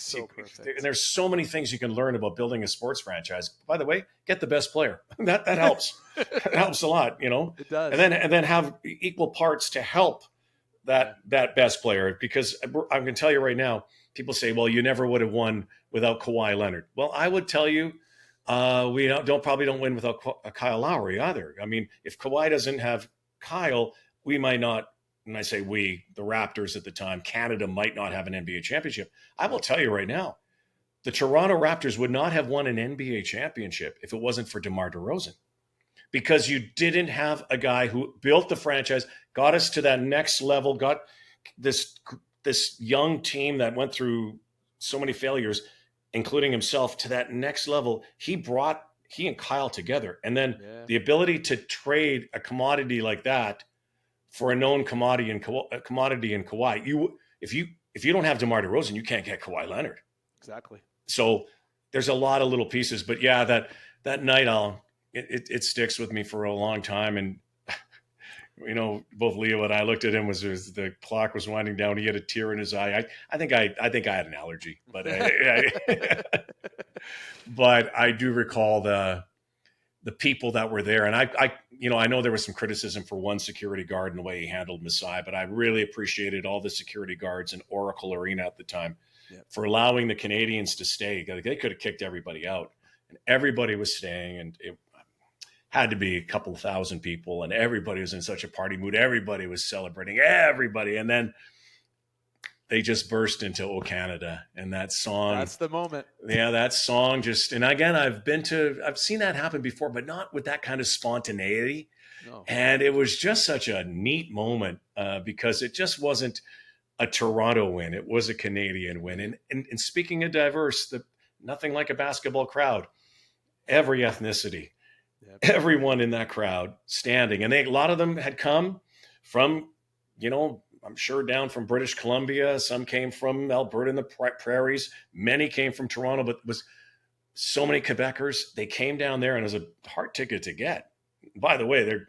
there's so many things you can learn about building a sports franchise. By the way, get the best player. That helps. It helps a lot, It does. And then have equal parts to help that best player, because I'm going to tell you right now, people say, well, you never would have won without Kawhi Leonard. Well, I would tell you We don't win without Kyle Lowry either. I mean, if Kawhi doesn't have Kyle, we might not. And I say we, the Raptors at the time, Canada might not have an NBA championship. I will tell you right now, the Toronto Raptors would not have won an NBA championship if it wasn't for DeMar DeRozan, because you didn't have a guy who built the franchise, got us to that next level, got this young team that went through so many failures, including himself, to that next level. He and Kyle together, and then the ability to trade a commodity like that for a known commodity in Kawhi. If you don't have DeMar DeRozan, you can't get Kawhi Leonard. Exactly. So there's a lot of little pieces, but yeah, that night it sticks with me for a long time. And both Leo and I looked at him as the clock was winding down. He had a tear in his eye. I think I had an allergy, but but I do recall the people that were there, and I know there was some criticism for one security guard and the way he handled Masai, but I really appreciated all the security guards in Oracle Arena at the time for allowing the Canadians to stay. They could have kicked everybody out, and everybody was staying, and it had to be a couple of thousand people, and everybody was in such a party mood. Everybody was celebrating, everybody. And then they just burst into "Oh Canada," and that song. That's the moment. Yeah, that song and again, I've seen that happen before, but not with that kind of spontaneity. No. And it was just such a neat moment because it just wasn't a Toronto win. It was a Canadian win. And speaking of diverse, nothing like a basketball crowd. Every ethnicity. Everyone in that crowd standing. And a lot of them had come from, I'm sure down from British Columbia. Some came from Alberta and the prairies. Many came from Toronto, but was so many Quebecers. They came down there, and it was a hard ticket to get. By the way, they're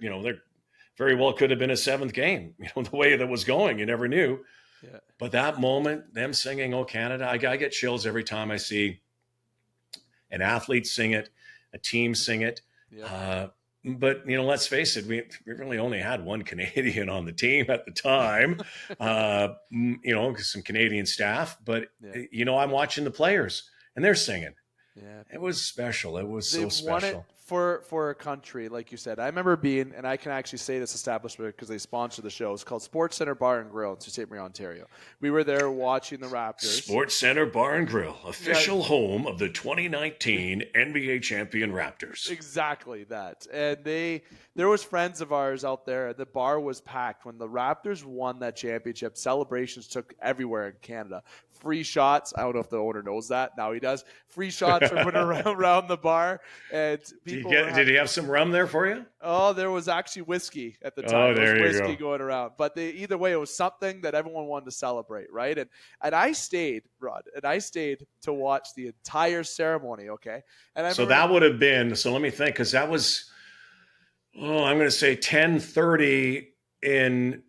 very well could have been a seventh game, the way that was going. You never knew. Yeah. But that moment, them singing "Oh Canada," I get chills every time I see an athlete sing it, a team sing it. Yeah. But let's face it, we really only had one Canadian on the team at the time. Some Canadian staff. But I'm watching the players, and they're singing. Yeah, it was special. It was so special. Won it for a country, like you said. I remember being, and I can actually say this establishment because they sponsor the show. It's called Sports Center Bar and Grill in Sault Ste. Marie, Ontario. We were there watching the Raptors. Sports Center Bar and Grill, official home of the 2019 NBA champion Raptors. Exactly that. And there was friends of ours out there. The bar was packed when the Raptors won that championship. Celebrations took everywhere in Canada. Free shots. I don't know if the owner knows that. Now he does. Free shots were put around the bar, and did he have some rum there for you? Oh, there was actually whiskey at the time. Oh, there there was you whiskey go. going around. But either way, it was something that everyone wanted to celebrate, right? And I stayed, Rod, to watch the entire ceremony, okay? And so that would have been, so let me think, because that was, I'm going to say 10:30 in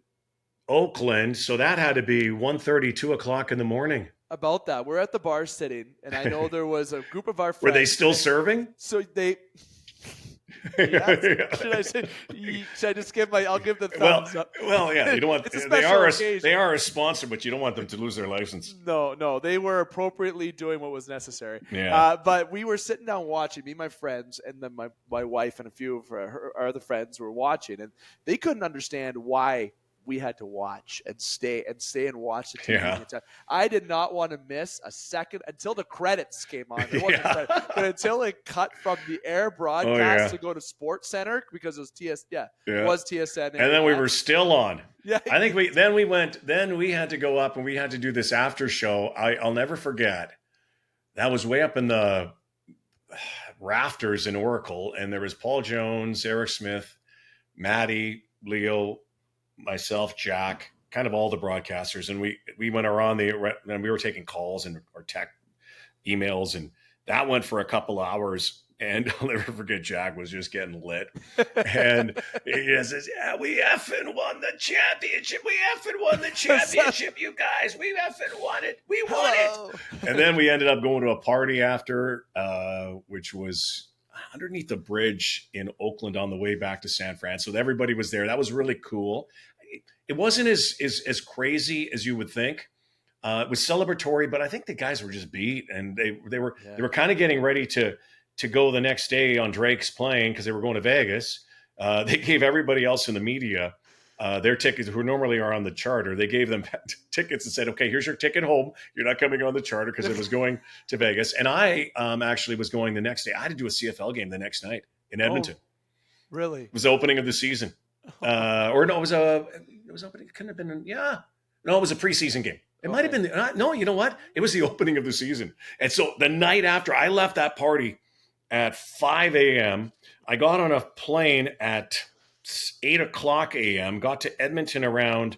Oakland. So that had to be 1:30, 2 o'clock in the morning. About that. We're at the bar sitting, and I know there was a group of our friends. Were they still serving? So they... Yes. Should I just give I'll give the thumbs up. Well, yeah, you don't want they are a sponsor, but you don't want them to lose their license. No, they were appropriately doing what was necessary. Yeah. But we were sitting down watching, me and my friends, and then my wife and a few of our other friends were watching, and they couldn't understand why we had to watch and stay and watch the TV. Yeah. I did not want to miss a second until the credits came on. There wasn't credit, but until it cut from the air broadcast to go to Sports Center because it was it was TSN. And then we were still on. Yeah. I think we had to go up and we had to do this after show. I'll never forget. That was way up in the rafters in Oracle, and there was Paul Jones, Eric Smith, Maddie, Leo, myself, Jack, kind of all the broadcasters, and we went around and we were taking calls and or tech emails, and that went for a couple of hours. And I'll never forget, Jack was just getting lit, and he says, "Yeah, we effing won the championship. We effing won the championship, you guys. We effing won it. We won it." And then we ended up going to a party after, which was underneath the bridge in Oakland on the way back to San Fran. So everybody was there. That was really cool. It wasn't as crazy as you would think. It was celebratory, but I think the guys were just beat, and they were kind of getting ready to to go the next day on Drake's plane because they were going to Vegas. They gave everybody else in the media their tickets who normally are on the charter. They gave them tickets and said, okay, here's your ticket home. You're not coming on the charter because it was going to Vegas. And I actually was going the next day. I had to do a CFL game the next night in Edmonton. Oh, really? It was the opening of the season. Or no, it was opening. It couldn't have been. No, it was a preseason game. It might have been. No, you know what? It was the opening of the season. And so the night after, I left that party at 5 a.m. I got on a plane at 8 o'clock a.m., got to Edmonton around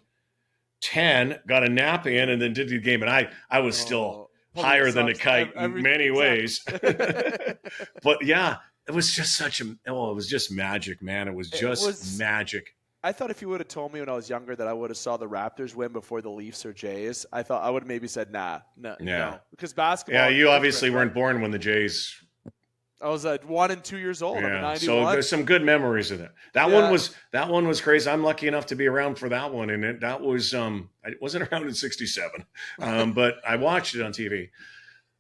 10, got a nap in, and then did the game. And I was still higher than a kite in many ways. But yeah, it was just it was just magic, man. It was just magic. I thought if you would have told me when I was younger that I would have saw the Raptors win before the Leafs or Jays, I thought I would have maybe said, no. Because basketball. Yeah, you obviously weren't born when the Jays. I was 1 and 2 years old. Yeah, I'm 91. so there's some good memories of that. That one was crazy. I'm lucky enough to be around for that one, and that was I wasn't around in '67, but I watched it on TV.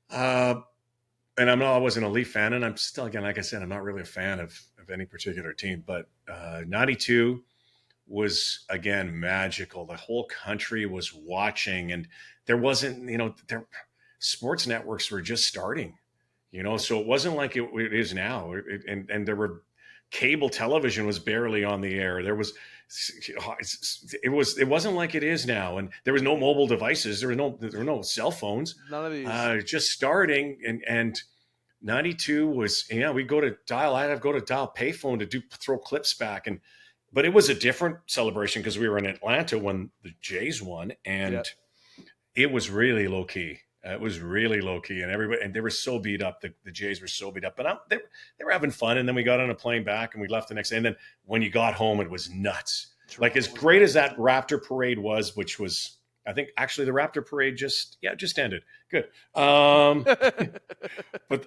And I wasn't a Leaf fan, and I'm still, again, like I said, I'm not really a fan of any particular team. But '92 was again magical. The whole country was watching, and there wasn't, sports networks were just starting. So it wasn't like it is now. And there were cable television was barely on the air. There was, it wasn't like it is now. And there was no mobile devices. There were no cell phones. None of these. Just starting. And 92 was, we'd go to dial. I'd have to go to dial payphone to throw clips back. But it was a different celebration because we were in Atlanta when the Jays won, and it was really low key. It was really low key, and they were so beat up. The Jays were so beat up, but they were having fun. And then we got on a plane back, and we left the next day. And then when you got home, it was nuts. Like as great as that Raptor parade was, which was, I think, actually the Raptor parade just ended. Good, but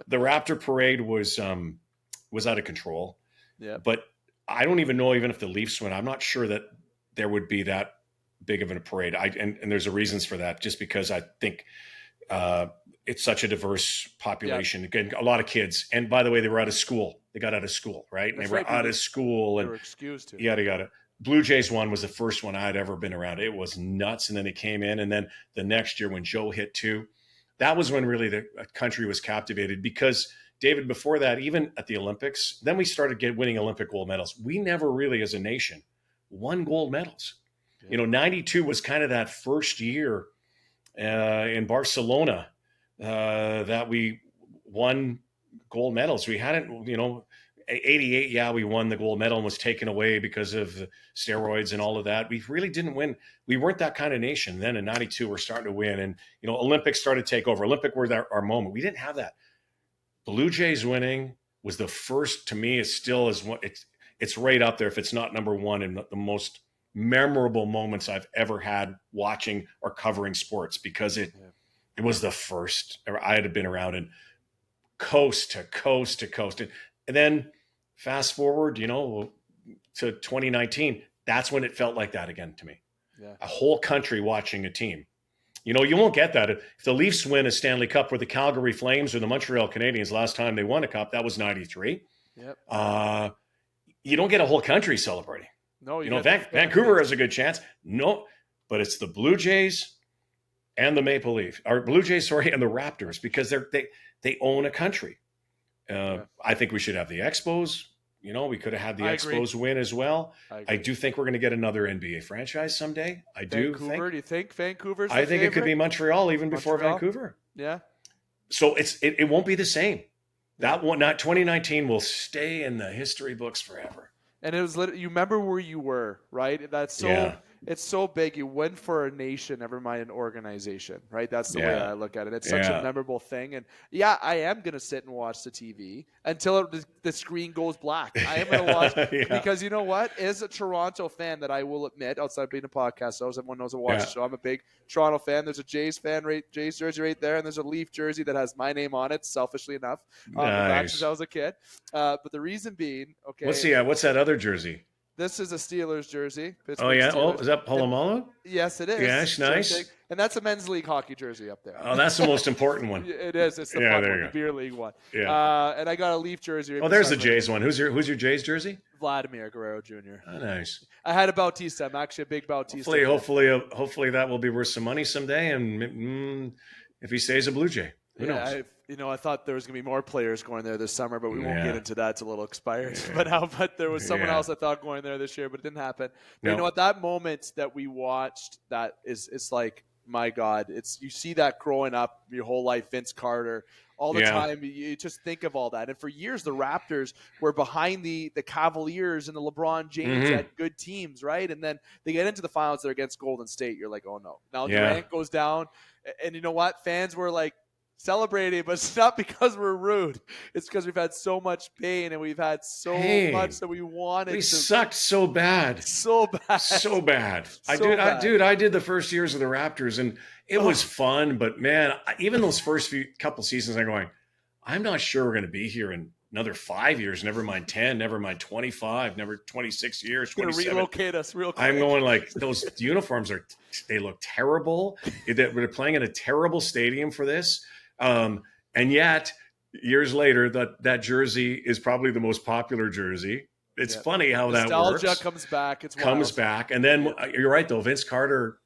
the Raptor parade was out of control. Yeah, but I don't even know, even if the Leafs win, I'm not sure that there would be that big of a parade. And there's a reasons for that, just because I think. It's such a diverse population. Again, a lot of kids. And by the way, they were out of school. They got out of school, right? And they were out of school. And they were excused to. Yada. Blue Jays one was the first one I'd ever been around. It was nuts. And then they came in. And then the next year when Joe hit 2, that was when really the country was captivated. Because, David, before that, even at the Olympics, then we started winning Olympic gold medals. We never really, as a nation, won gold medals. Yeah. 92 was kind of that first year in Barcelona that we won gold medals. We hadn't, 88, we won the gold medal and was taken away because of the steroids and all of that. We really didn't win. We weren't that kind of nation. Then in 92, we're starting to win. And, Olympics started to take over. Olympic were our moment. We didn't have that. Blue Jays winning was the first, to me, it's right up there if it's not number one in the most memorable moments I've ever had watching or covering sports, because it was the first I had been around, and coast to coast to coast. And then fast forward, to 2019, that's when it felt like that again to me. Yeah. A whole country watching a team. You won't get that. If the Leafs win a Stanley Cup, or the Calgary Flames or the Montreal Canadiens, last time they won a cup, that was 93. Yep. You don't get a whole country celebrating. No, Vancouver has a good chance. No, but it's the Blue Jays and the Maple Leafs, or Blue Jays, and the Raptors, because they own a country. I think we should have the Expos. We could have had the Expos win as well. I do think we're going to get another NBA franchise someday. Do you think Vancouver's? I think it could be Montreal even before Vancouver. Yeah. So it won't be the same. That one, not 2019, will stay in the history books forever. And it was you remember where you were, right? That's so It's so big. You win for a nation, never mind an organization, right? That's the way I look at it. It's such a memorable thing. And I am going to sit and watch the TV until the screen goes black. I am going to watch because you know what? As a Toronto fan, that I will admit, outside of being a podcast host, everyone knows I watch the show. I'm a big Toronto fan. There's a Jays Jays jersey right there, and there's a Leaf jersey that has my name on it, selfishly enough. Since I was a kid. But the reason being, what's that other jersey? This is a Steelers jersey. Oh, Pittsburgh yeah. Oh, Steelers. is that Polamalu? Yes, it is. Yes, nice. And that's a men's league hockey jersey up there. Oh, that's the most important one. It is. It's the fun one, the beer league one. Yeah. And I got a Leaf jersey. Oh, there's the Jays one. Who's your Jays jersey? Vladimir Guerrero Jr. Oh, nice. I had a Bautista. I'm actually a big Bautista. Hopefully that will be worth some money someday. And if he stays a Blue Jay, who knows? I thought there was going to be more players going there this summer, but we won't get into that. It's a little expired. But there was someone else I thought going there this year, but it didn't happen. But you know what? That moment that we watched, that it's like, my God, you see that growing up your whole life, Vince Carter, all the time. You just think of all that. And for years, the Raptors were behind the Cavaliers and the LeBron James at good teams, right? And then they get into the finals. They're against Golden State. You're like, oh no. Now Durant goes down, and you know what? Fans were like, celebrating, but it's not because we're rude. It's because we've had so much pain and we've had so much that we wanted. We sucked so bad. So bad. So bad. I did the first years of the Raptors, and it was fun, but man, even those first couple seasons, I'm going, I'm not sure we're going to be here in another 5 years, never mind 10, never mind 25, never 26 years, 27. Relocate us real quick. I'm going like, those uniforms they look terrible. We're playing in a terrible stadium for this. And yet, years later, that jersey is probably the most popular jersey. It's funny how that works. Nostalgia comes back. Comes back. And then you're right, though. Vince Carter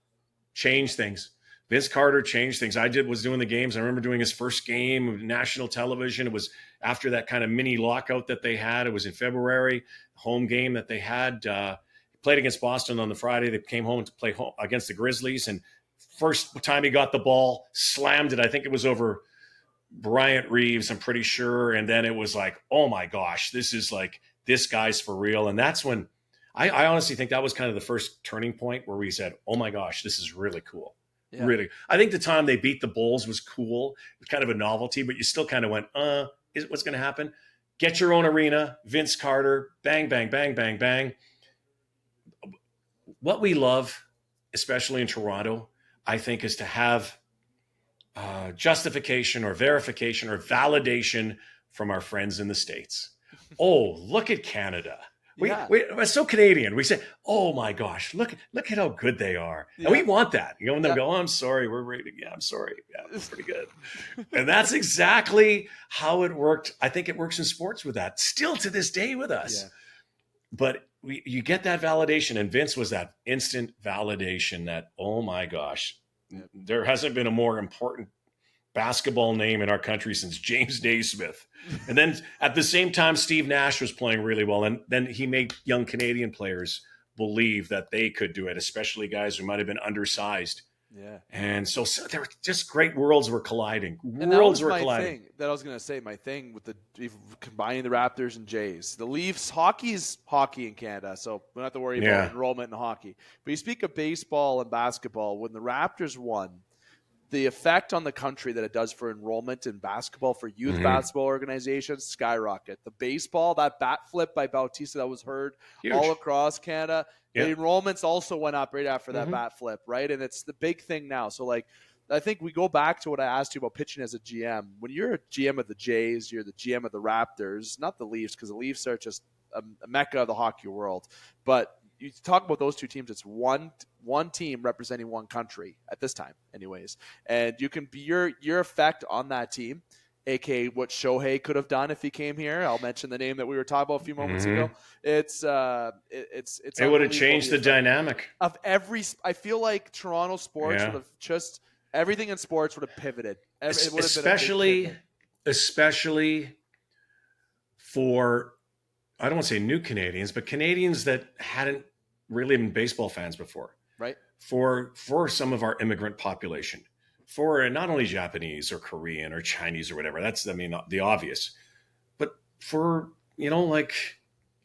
changed things. I was doing the games. I remember doing his first game of national television. It was after that kind of mini lockout that they had. It was in February, home game that they had. Played against Boston on the Friday. They came home to play against the Grizzlies, and first time he got the ball, slammed it. I think it was over Bryant Reeves, I'm pretty sure. And then it was like, oh my gosh, this guy's for real. And that's when I honestly think that was kind of the first turning point where we said, oh my gosh, this is really cool. Yeah. Really. I think the time they beat the Bulls was cool. It was kind of a novelty, but you still kind of went, what's going to happen? Get your own arena, Vince Carter, bang, bang, bang, bang, bang. What we love, especially in Toronto, I think, is to have justification or verification or validation from our friends in the States. Oh, look at Canada. We're so Canadian. We say, oh my gosh, look at how good they are. Yeah. And we want that. When they go, oh, I'm sorry, we're rated. Yeah, I'm sorry. Yeah, it's pretty good. And that's exactly how it worked. I think it works in sports with that. Still to this day with us. Yeah. But you get that validation. And Vince was that instant validation that, oh my gosh, there hasn't been a more important basketball name in our country since James Naismith. And then at the same time, Steve Nash was playing really well. And then he made young Canadian players believe that they could do it, especially guys who might have been undersized. Yeah. And so there were just great worlds were colliding. Worlds were colliding. That I was going to say, my thing with combining the Raptors and Jays. The Leafs, hockey's hockey in Canada, so we don't have to worry about enrollment in hockey. But you speak of baseball and basketball. When the Raptors won, the effect on the country that it does for enrollment in basketball for youth basketball organizations skyrocket. The baseball, that bat flip by Bautista that was heard all across Canada, the enrollments also went up right after that bat flip, right? And it's the big thing now. So, I think we go back to what I asked you about pitching as a GM. When you're a GM of the Jays, you're the GM of the Raptors, not the Leafs, because the Leafs are just a mecca of the hockey world. But you talk about those two teams, it's one team representing one country at this time anyways. And you can be your effect on that team, aka what Shohei could have done if he came here. I'll mention the name that we were talking about a few moments ago. It would have changed the dynamic of I feel like Toronto sports would have just everything in sports would have pivoted. Especially for, I don't want to say new Canadians, but Canadians that hadn't really been baseball fans before. Right. For some of our immigrant population, for not only Japanese or Korean or Chinese or whatever, that's, the obvious, but for,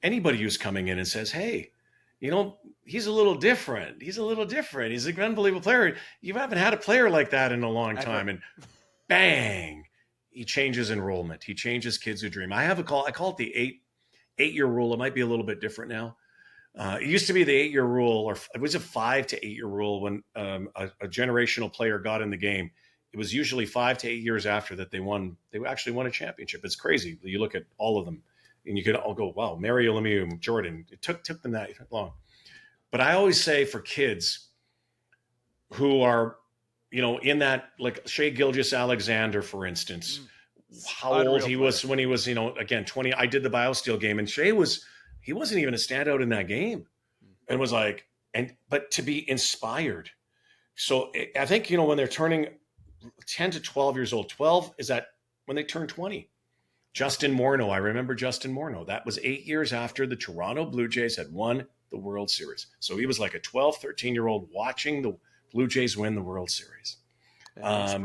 anybody who's coming in and says, hey, he's a little different. He's an unbelievable player. You haven't had a player like that in a long time. And bang, he changes enrollment. He changes kids who dream. I call it the eight-year rule. It might be a little bit different now. It used to be the 8-year rule, or it was a 5 to 8 year rule when a generational player got in the game. It was usually 5 to 8 years after that they actually won a championship. It's crazy. You look at all of them and you could all go, wow, Mario Lemieux, Jordan. It took them that long. But I always say for kids who are, in that, like Shea Gilgeous-Alexander, for instance, how old he was when he was, again, 20. I did the BioSteel game, and Shea he wasn't even a standout in that game. And was like, but to be inspired. So I think, when they're turning 10 to 12 years old, 12 is that when they turn 20. Justin Morneau, I remember Justin Morneau. That was 8 years after the Toronto Blue Jays had won the World Series. So he was like a 12, 13-year-old watching the Blue Jays win the World Series.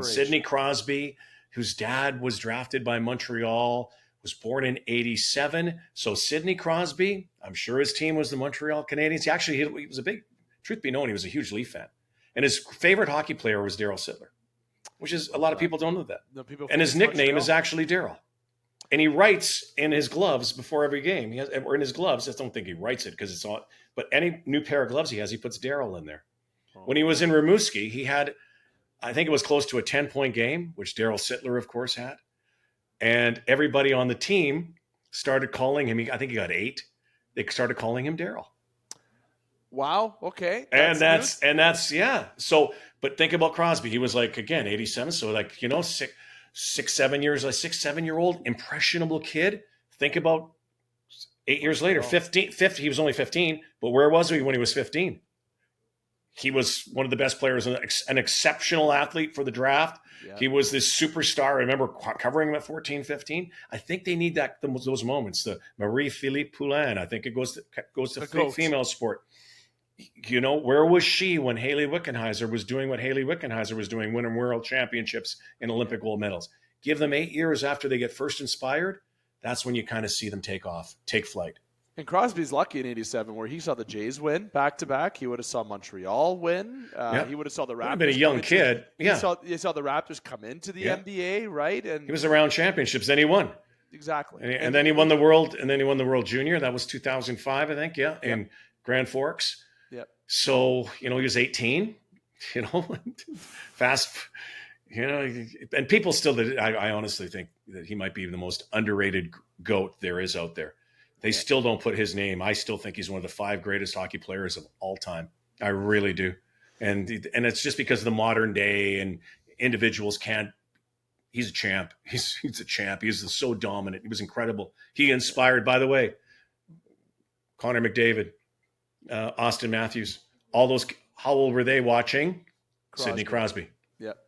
Sidney Crosby, whose dad was drafted by Montreal, was born in 87. So Sidney Crosby, I'm sure his team was the Montreal Canadiens. He was a big, truth be known, he was a huge Leaf fan. And his favorite hockey player was Daryl Sittler, which is a lot of people don't know that. And his nickname is actually Daryl. And he writes in his gloves before every game. Or in his gloves, I don't think he writes it because it's all, but any new pair of gloves he has, he puts Daryl in there. When he was in Rimouski, he had, I think it was close to a 10-point game, which Daryl Sittler, of course, had. And everybody on the team started calling him, I think he got 8. They started calling him Daryl. Wow. Okay. That's yeah. So, but think about Crosby. He was like, again, 87. So like, 7-year-old impressionable kid. Think about 8 years later, 15, he was only 15, but where was he when he was 15? He was one of the best players, an exceptional athlete for the draft. Yeah. He was this superstar. I remember covering him at 14, 15. I think they need those moments. The Marie-Philippe Poulin, I think it goes to female sport. Where was she when Haley Wickenheiser was doing what Haley Wickenheiser was doing, winning world championships and Olympic gold medals? Give them 8 years after they get first inspired. That's when you kind of see them take flight. And Crosby's lucky in 87 where he saw the Jays win back-to-back. He would have saw Montreal win. He would have saw the Raptors. Would have been a young kid. He saw the Raptors come into the NBA, right? And he was around championships. Then he won. Exactly. And then he won the World. And then he won the World Junior. That was 2005, I think. Yeah, in Grand Forks. Yep. So he was 18. Fast. And people still. I honestly think that he might be the most underrated GOAT there is out there. They still don't put his name. I still think he's one of the 5 greatest hockey players of all time. I really do. And it's just because of the modern day and individuals can't. He's a champ. He's a champ. He's so dominant. He was incredible. He inspired, by the way, Connor McDavid, Austin Matthews, all those. How old were they watching? Sidney Crosby. Yep.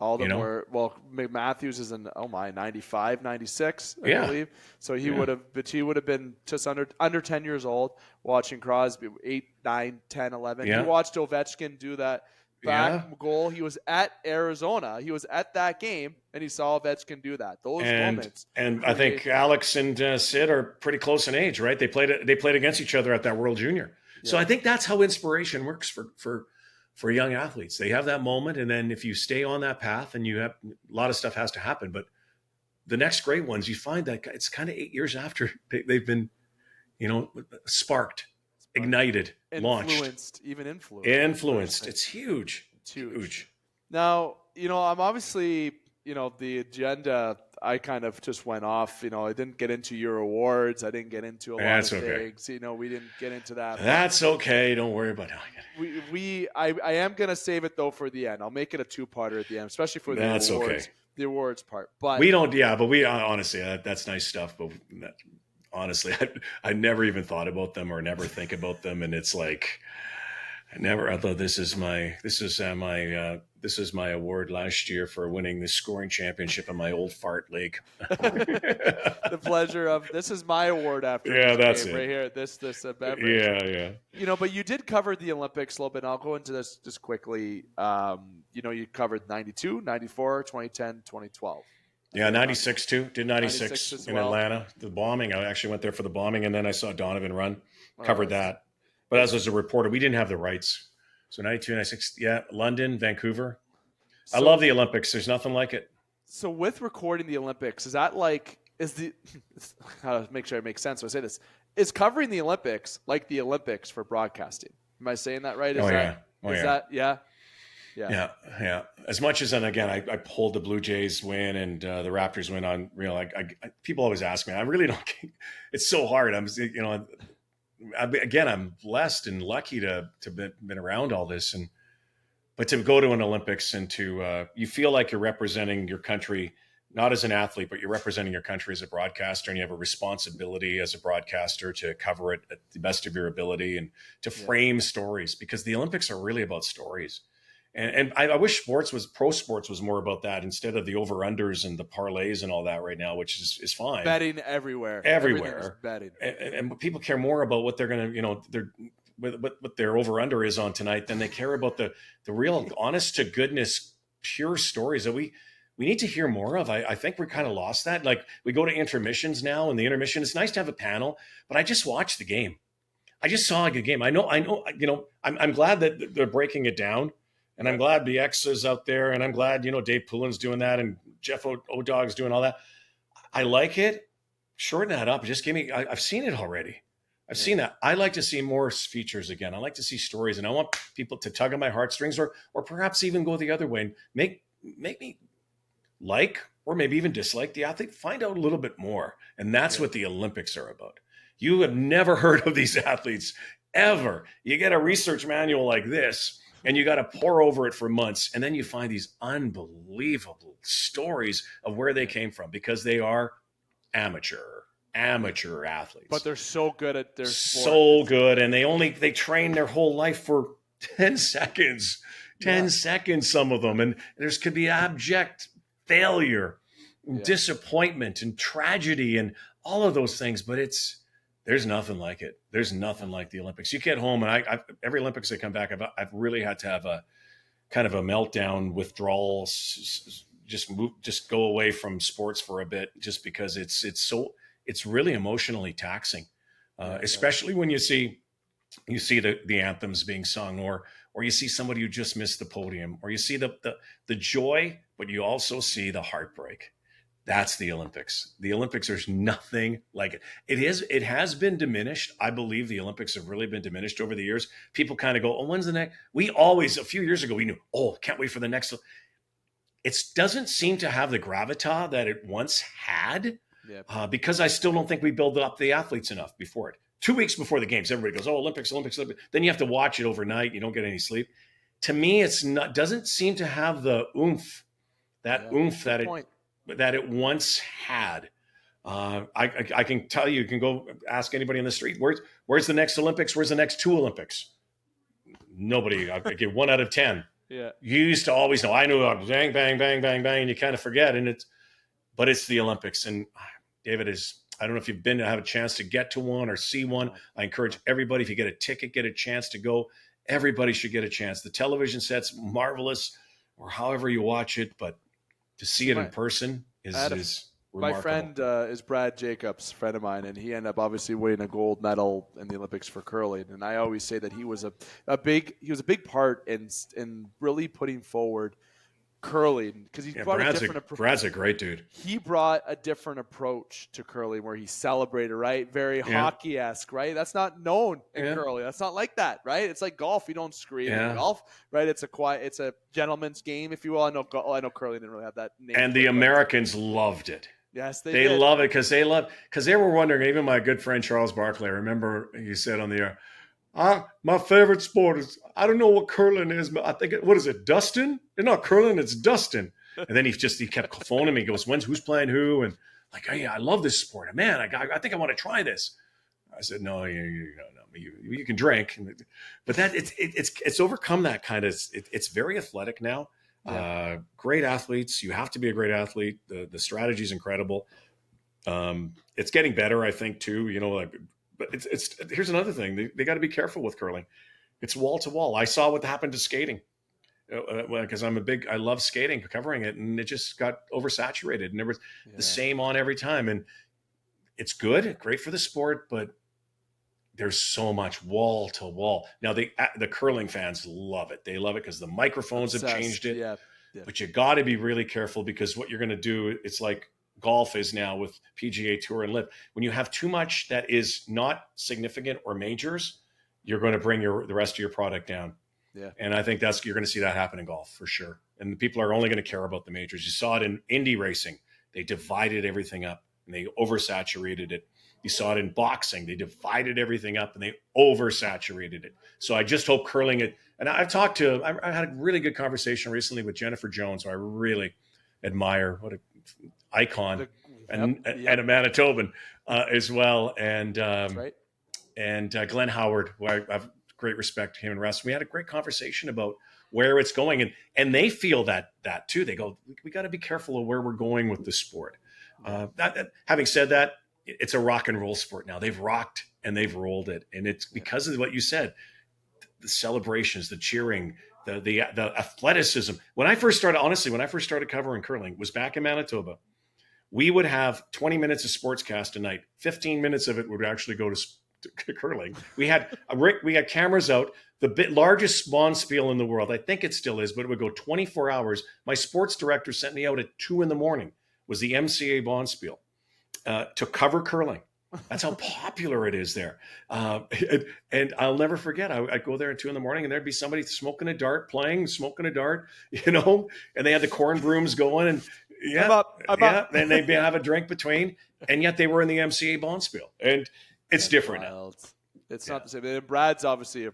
All of them were, Matthews is in, 95, 96, I believe. So he would have been just under 10 years old watching Crosby, 8, 9, 10, 11. Yeah. He watched Ovechkin do that back goal. He was at Arizona. He was at that game, and he saw Ovechkin do that. Those moments. And I think Alex and Sid are pretty close in age, right? They played against each other at that World Junior. Yeah. So I think that's how inspiration works for young athletes. They have that moment, and then if you stay on that path, and you have a lot of stuff has to happen, but the next great ones, you find that it's kind of 8 years after they've been, sparked, ignited, launched, influenced. It's huge. It's huge. Now, I'm obviously, the agenda, I kind of just went off. I didn't get into your awards. I didn't get into a lot of things. We didn't get into that. That's okay. Don't worry about it. I am going to save it, though, for the end. I'll make it a 2-parter at the end, especially for the awards. Okay. The awards part. But we don't, honestly, that's nice stuff. But honestly, I never even thought about them or never think about them. And it's like, I thought this is my award last year for winning the scoring championship in my old fart league. The pleasure of this is my award after that's game it. Right here. This beverage. Yeah. But you did cover the Olympics a little bit. And I'll go into this just quickly. You covered 92, 94, 2010, 2012. Yeah, 96 too. Did 96 in Atlanta. The bombing. I actually went there for the bombing, and then I saw Donovan run. Covered that. But as a reporter, we didn't have the rights. So 92, 96, London, Vancouver. I love the Olympics. There's nothing like it. So with recording the Olympics, is that how to make sure it makes sense when I say this, is covering the Olympics like the Olympics for broadcasting? Am I saying that right? Is that Yeah. Yeah. As much as, and again, I pulled the Blue Jays win and the Raptors win on real. People always ask me, I really don't. It's so hard. I'm blessed and lucky to been around all this, but to go to an Olympics and to you feel like you're representing your country, not as an athlete, but you're representing your country as a broadcaster, and you have a responsibility as a broadcaster to cover it at the best of your ability and to frame stories, because the Olympics are really about stories. And I wish pro sports was more about that instead of the over-unders and the parlays and all that right now, which is fine. Betting everywhere. Betting. And people care more about what they're going to, what their over-under is on tonight than they care about the real honest to goodness, pure stories that we need to hear more of. I think we kind of lost that. Like, we go to intermissions now, and the intermission, it's nice to have a panel, but I just watched the game. I just saw a good game. I know, I'm glad that they're breaking it down. And I'm glad BX is out there, and I'm glad, Dave Poulin's doing that, and Jeff O'Dog's doing all that. I like it. Shorten that up. Just give me, I've seen it already. I've seen that. I like to see more features again. I like to see stories, and I want people to tug on my heartstrings, or perhaps even go the other way and make me like, or maybe even dislike the athlete. Find out a little bit more. And that's what the Olympics are about. You have never heard of these athletes ever. You get a research manual like this, and you got to pore over it for months. And then you find these unbelievable stories of where they came from, because they are amateur athletes. But they're so good at their sport. So good. And they train their whole life for 10 seconds, 10 seconds, some of them. And could be abject failure, disappointment, and tragedy, and all of those things. But there's nothing like it. There's nothing like the Olympics. You get home, and every Olympics I come back, I've really had to have a kind of a meltdown, withdrawal, just go away from sports for a bit, just because it's really emotionally taxing, especially when you see the anthems being sung, or you see somebody who just missed the podium, or you see the joy, but you also see the heartbreak. That's the Olympics. The Olympics, there's nothing like it. It has been diminished. I believe the Olympics have really been diminished over the years. People kind of go, oh, when's the next? A few years ago, we knew, can't wait for the next. It doesn't seem to have the gravitas that it once had, because I still don't think we build up the athletes enough before it. 2 weeks before the games, everybody goes, Olympics. Then you have to watch it overnight. You don't get any sleep. To me, doesn't seem to have the oomph that it once had. I can tell you can go ask anybody on the street, where's the next Olympics? Where's the next 2 Olympics? Nobody. I get 1 out of 10. Yeah. You used to always know. I knew bang, bang, bang, bang, bang, and you kind of forget. But it's the Olympics. And David, I don't know if you've been to have a chance to get to one or see one. I encourage everybody, if you get a ticket, get a chance to go. Everybody should get a chance. The television set's marvelous, or however you watch it, but to see it in person is remarkable. My friend is Brad Jacobs, a friend of mine, and he ended up obviously winning a gold medal in the Olympics for curling. And I always say that he was a big part in really putting forward curling, because he brought a different approach. Brad's a great dude. He brought a different approach to curling, where he celebrated, right? Very hockey-esque, right? That's not known in curling. That's not like that, right? It's like golf. You don't scream in golf, right? It's a gentleman's game, if you will. I know curling didn't really have that name. And the Americans loved it. Yes, they did. Love it because they were wondering. Even my good friend Charles Barkley, I remember he said on the air, my favorite sport is, I don't know what curling is, but I think what is it, Dustin? It's not curling, it's Dustin. And then he kept phoning me. He goes, who's playing who? And like, hey, I love this sport. Man, I think I want to try this. I said, no, you can drink, but that it's overcome that kind of. It's very athletic now. Yeah. Great athletes. You have to be a great athlete. The strategy is incredible. It's getting better, I think, too. But here's another thing. They got to be careful with curling. It's wall to wall. I saw what happened to skating, because I love skating, covering it, and it just got oversaturated, and there was the same on every time. And it's great for the sport, but there's so much wall to wall. Now the curling fans love it. They love it because the microphones have changed it. Yeah. But you got to be really careful, because what you're going to do, it's like golf is now with PGA Tour and LIV. When you have too much that is not significant or majors, you're going to bring the rest of your product down. Yeah. And I think you're going to see that happen in golf for sure. And the people are only going to care about the majors. You saw it in Indy racing. They divided everything up and they oversaturated it. You saw it in boxing. They divided everything up and they oversaturated it. So I just hope curling it. And I had a really good conversation recently with Jennifer Jones, who I really admire. What an icon and a Manitoban as well. And, right. And Glenn Howard, who I have great respect to him and Russ. We had a great conversation about where it's going. And they feel that too. They go, we got to be careful of where we're going with the sport. Having said that, it's a rock and roll sport now. They've rocked and they've rolled it. And it's because of what you said, the celebrations, the cheering, the athleticism. When I first started covering curling, was back in Manitoba. We would have 20 minutes of sportscast a night. 15 minutes of it would actually go to curling. We had cameras out. The largest bonspiel in the world, I think it still is, but it would go 24 hours. My sports director sent me out at 2 a.m. was the MCA bonspiel to cover curling. That's how popular it is there. And I'll never forget, I'd go there at 2 a.m. and there'd be somebody smoking a dart, and they had the corn brooms going and I'm up. And they'd have a drink between, and yet they were in the MCA bonspiel. And it's different now. It's not the same. And Brad's obviously a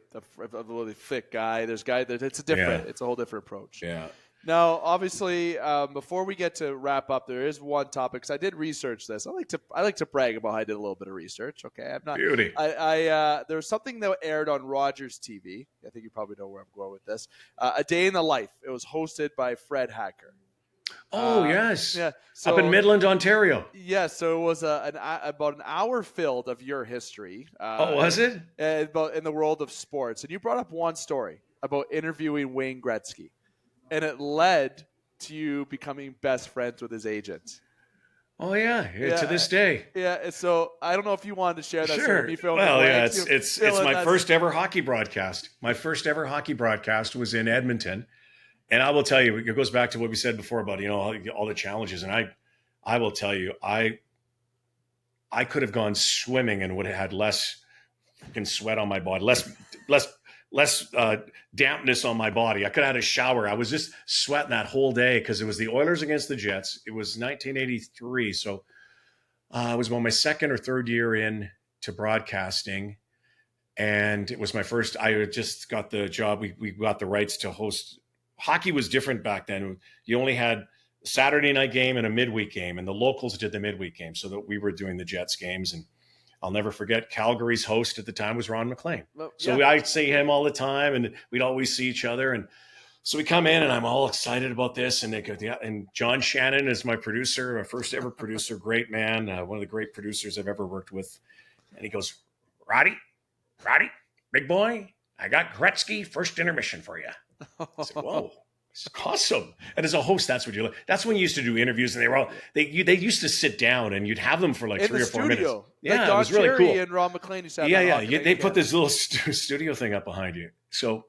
really thick guy. It's a whole different approach. Yeah. Now, obviously, before we get to wrap up, there is one topic because I did research this. I like to brag about how I did a little bit of research. Okay, I'm not. Beauty. There was something that aired on Rogers TV. I think you probably know where I'm going with this. A Day in the Life. It was hosted by Fred Hacker. Oh, yes. Yeah. So, up in Midland, Ontario. Yes. Yeah, so it was about an hour filled of your history. Was it? About in the world of sports. And you brought up one story about interviewing Wayne Gretzky. And it led to you becoming best friends with his agent. Oh, yeah. To this day. Yeah. So I don't know if you wanted to share that. Sure. It's my first ever hockey broadcast. My first ever hockey broadcast was in Edmonton. And I will tell you, it goes back to what we said before about, all the challenges. And I will tell you, I could have gone swimming and would have had less fucking sweat on my body, less dampness on my body. I could have had a shower. I was just sweating that whole day because it was the Oilers against the Jets. It was 1983. So I was about my second or third year in to broadcasting. And it was my first, I had just got the job. We got the rights to host. Hockey was different back then. You only had a Saturday night game and a midweek game, and the locals did the midweek game, so that we were doing the Jets games. And I'll never forget, Calgary's host at the time was Ron McLean. So I'd see him all the time, and we'd always see each other. And so we come in, and I'm all excited about this. And they go, and John Shannon is my producer, my first ever producer, great man, one of the great producers I've ever worked with. And he goes, Roddy, big boy, I got Gretzky first intermission for you. I said, whoa, it's awesome. And as a host, that's what you like. That's when you used to do interviews, and they used to sit down and you'd have them for like 3 or 4 minutes. Yeah, it was really cool. And Ron McLean used to have they put this little studio thing up behind you. So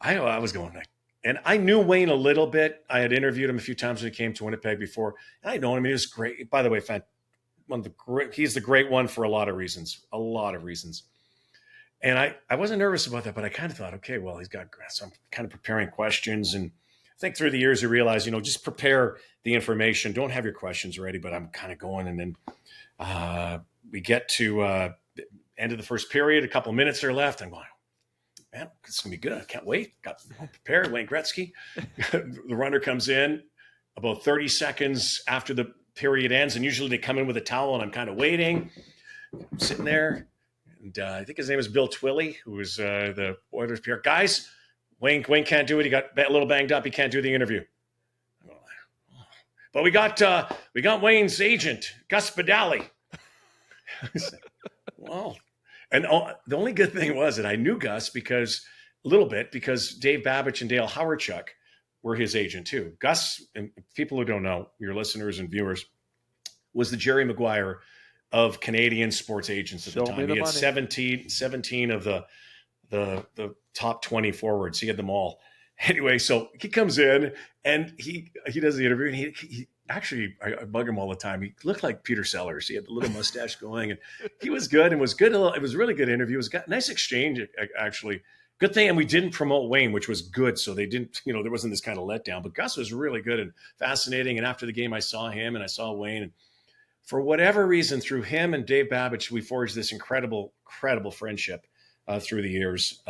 I was going like, and I knew Wayne a little bit. I had interviewed him a few times when he came to Winnipeg before. And I know him. He was great. By the way, he's the great one for a lot of reasons. And I wasn't nervous about that, but I kind of thought, okay, well, so I'm kind of preparing questions. And I think through the years, I realized, just prepare the information. Don't have your questions ready, but I'm kind of going. And then we get to the end of the first period, a couple of minutes are left. I'm going, man, it's going to be good. I can't wait. Got prepared. Wayne Gretzky. The runner comes in about 30 seconds after the period ends. And usually they come in with a towel, and I'm kind of waiting. I'm sitting there. And I think his name is Bill Twilley, who was the Oilers PR. Guys, Wayne can't do it. He got a little banged up. He can't do the interview. But we got Wayne's agent, Gus Badali. I said, well, and the only good thing was that I knew Gus because Dave Babich and Dale Howardchuk were his agent too. Gus, and people who don't know, your listeners and viewers, was the Jerry Maguire of Canadian sports agents at the time. He had 17 of the top 20 forwards. He had them all. Anyway, so he comes in and he does the interview, and he actually, I bug him all the time. He looked like Peter Sellers. He had the little mustache going, and he was good. It was good. It was a really good interview. It was a nice exchange, actually. Good thing, and we didn't promote Wayne, which was good. So they didn't, there wasn't this kind of letdown. But Gus was really good and fascinating. And after the game, I saw him and I saw Wayne. And for whatever reason, through him and Dave Babbage, we forged this incredible friendship through the years.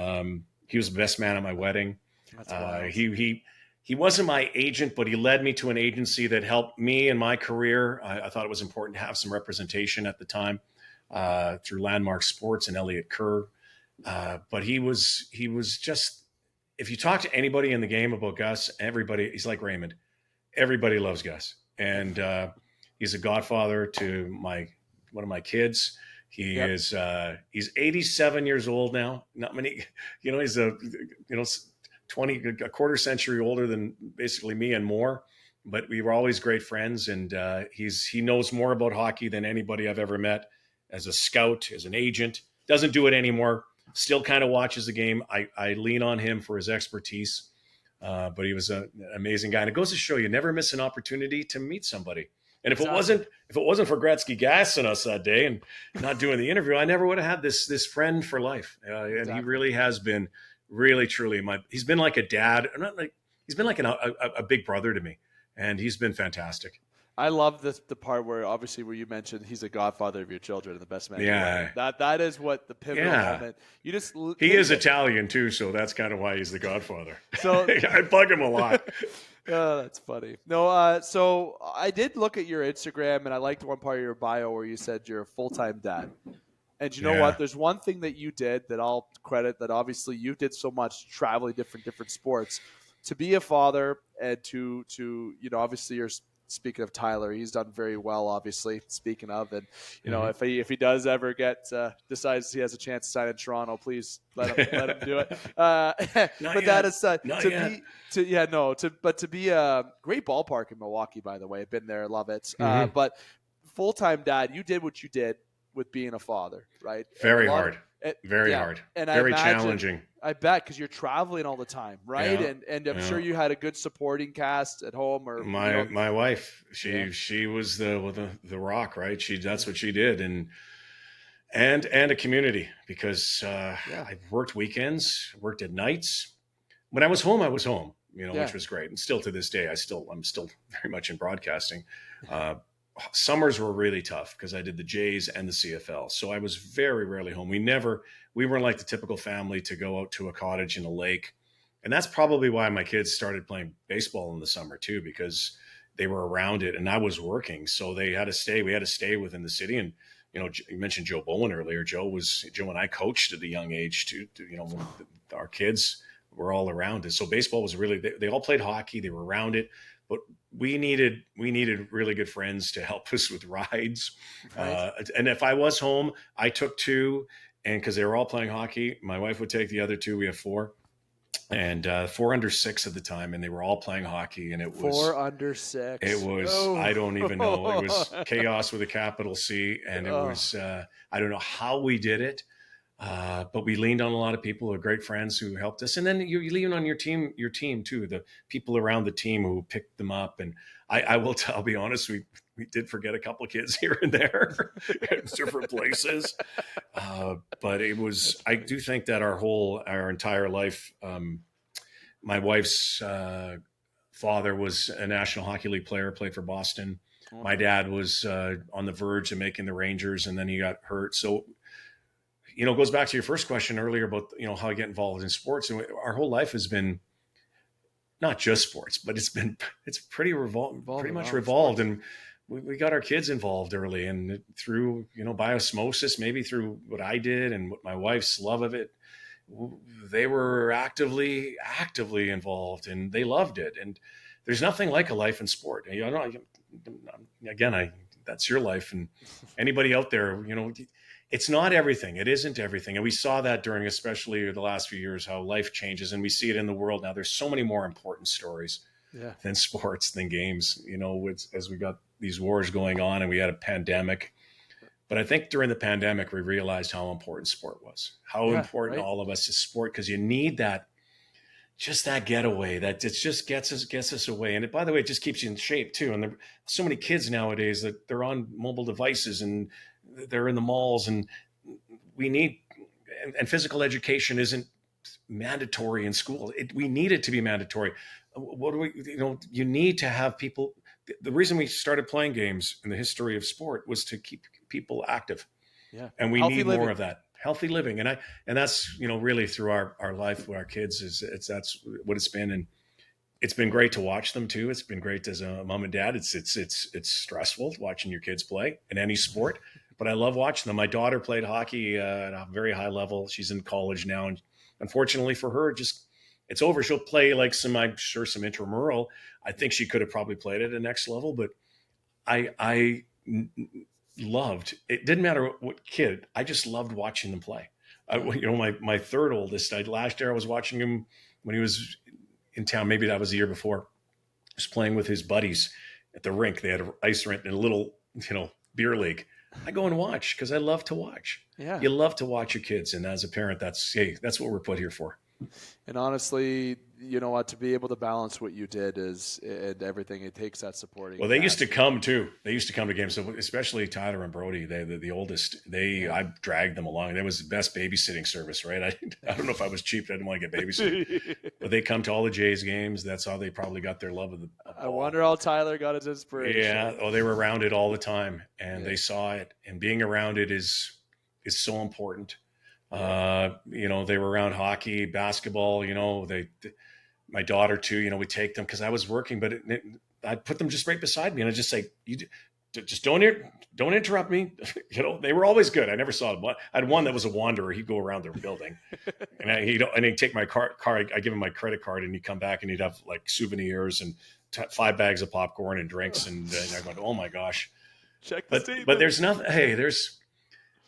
He was the best man at my wedding. That's He wasn't my agent, but he led me to an agency that helped me in my career. I thought it was important to have some representation at the time through Landmark Sports and Elliot Kerr. But he was just, if you talk to anybody in the game about Gus, he's like Raymond. Everybody loves Gus. And he's a godfather to one of my kids. He's 87 years old now. Not many, he's a quarter century older than basically me and more, but we were always great friends. And he knows more about hockey than anybody I've ever met as a scout, as an agent. Doesn't do it anymore. Still kind of watches the game. I lean on him for his expertise, but he was an amazing guy. And it goes to show you never miss an opportunity to meet somebody. And if it wasn't for Gretzky gassing us that day and not doing the interview, I never would have had this friend for life. And he really has been really, truly he's been like a dad. He's been like a big brother to me, and he's been fantastic. I love the part where you mentioned he's a godfather of your children and the best man. Yeah, that is what the pivotal moment. He is Italian too, so that's kind of why he's the godfather. So I bug him a lot. Oh, that's funny. No, so I did look at your Instagram, and I liked one part of your bio where you said you're a full-time dad. And you know what? There's one thing that you did that I'll credit, that obviously you did so much traveling different sports. To be a father and to obviously you're speaking of Tyler, he's done very well, obviously, speaking of. And, if he does ever decides he has a chance to sign in Toronto, please let him do it. But that is to be a great ballpark in Milwaukee, by the way. I've been there, love it. But full-time dad, you did what you did with being a father, right? Very hard. Very hard. And very challenging. I bet, because you're traveling all the time, right? Yeah. And I'm sure you had a good supporting cast at home. Or my wife, she was the rock, right? That's what she did, and a community, because I worked weekends, worked at nights. When I was home, which was great, and still to this day, I'm still very much in broadcasting. Summers were really tough because I did the Jays and the CFL. So I was very rarely home. We weren't like the typical family to go out to a cottage in a lake. And that's probably why my kids started playing baseball in the summer too, because they were around it and I was working. So we had to stay within the city. And, you mentioned Joe Bowen earlier. Joe and I coached at a young age too. Our kids were all around it. So baseball was really, they all played hockey. They were around it. But we needed really good friends to help us with rides. Right. And if I was home, I took two, and because they were all playing hockey, my wife would take the other two. We have four, and 4 under 6 at the time, and they were all playing hocky. And it was 4 under 6. It was I don't even know. It was chaos with a capital C, and it was I don't know how we did it. But we leaned on a lot of people, great friends who helped us. And then you lean on your team too, the people around the team who picked them up. And I'll be honest, we did forget a couple of kids here and there in different places. But I do think that our entire life, my wife's father was a National Hockey League player, played for Boston. Oh. My dad was on the verge of making the Rangers, and then he got hurt. So, it goes back to your first question earlier about, how I get involved in sports. And our whole life has been not just sports, but it's pretty much revolved. And we got our kids involved early, and through, by osmosis, maybe through what I did and what my wife's love of it, they were actively involved, and they loved it. And there's nothing like a life in sport. That's your life. And anybody out there, it's not everything. It isn't everything. And we saw that during especially the last few years, how life changes. And we see it in the world now. There's so many more important stories than sports, than games, as we got these wars going on and we had a pandemic. But I think during the pandemic, we realized how important sport was, how important all of us is sport, because you need that getaway that it just gets us away. And by the way, it just keeps you in shape too. And there's so many kids nowadays that they're on mobile devices and they're in the malls, and we need, and physical education isn't mandatory in school. We need it to be mandatory. What do we, you need to have people. The reason we started playing games in the history of sport was to keep people active. Yeah. And we Healthy need living. more of that. Healthy living. And that's, really through our life with our kids that's what it's been. And it's been great to watch them too. It's been great as a mom and dad. It's stressful watching your kids play in any sport, but I love watching them. My daughter played hockey at a very high level. She's in college now. And unfortunately for her, it's over. She'll play like I'm sure some intramural. I think she could have probably played at the next level, but I loved, it didn't matter what kid, I just loved watching them play. My third oldest, last year I was watching him when he was in town. Maybe that was the year before. He was playing with his buddies at the rink. They had an ice rink and a little, beer league. I go and watch because I love to watch. Yeah. You love to watch your kids. And as a parent, that's what we're put here for. And honestly, you know what, to be able to balance what you did and everything, it takes that supporting. Well, they used to come too. They used to come to games. So especially Tyler and Brody, the oldest, I dragged them along. That was the best babysitting service, right? I don't know if I was cheap. I didn't want to get babysitting, but they come to all the Jays games. That's how they probably got their love of the ball. I wonder how Tyler got his inspiration. Yeah. Oh, they were around it all the time and they saw it, and being around it is so important. They were around hockey, basketball, my daughter too, we take them because I was working, but I'd put them just right beside me and I'd just say, you just don't interrupt me. They were always good. I never saw one. I had one that was a wanderer. He'd go around their building and he'd take my car. I give him my credit card and he'd come back and he'd have like souvenirs and 5 bags of popcorn and drinks. And I go, oh my gosh. Check the statement. But there's nothing. Hey, there's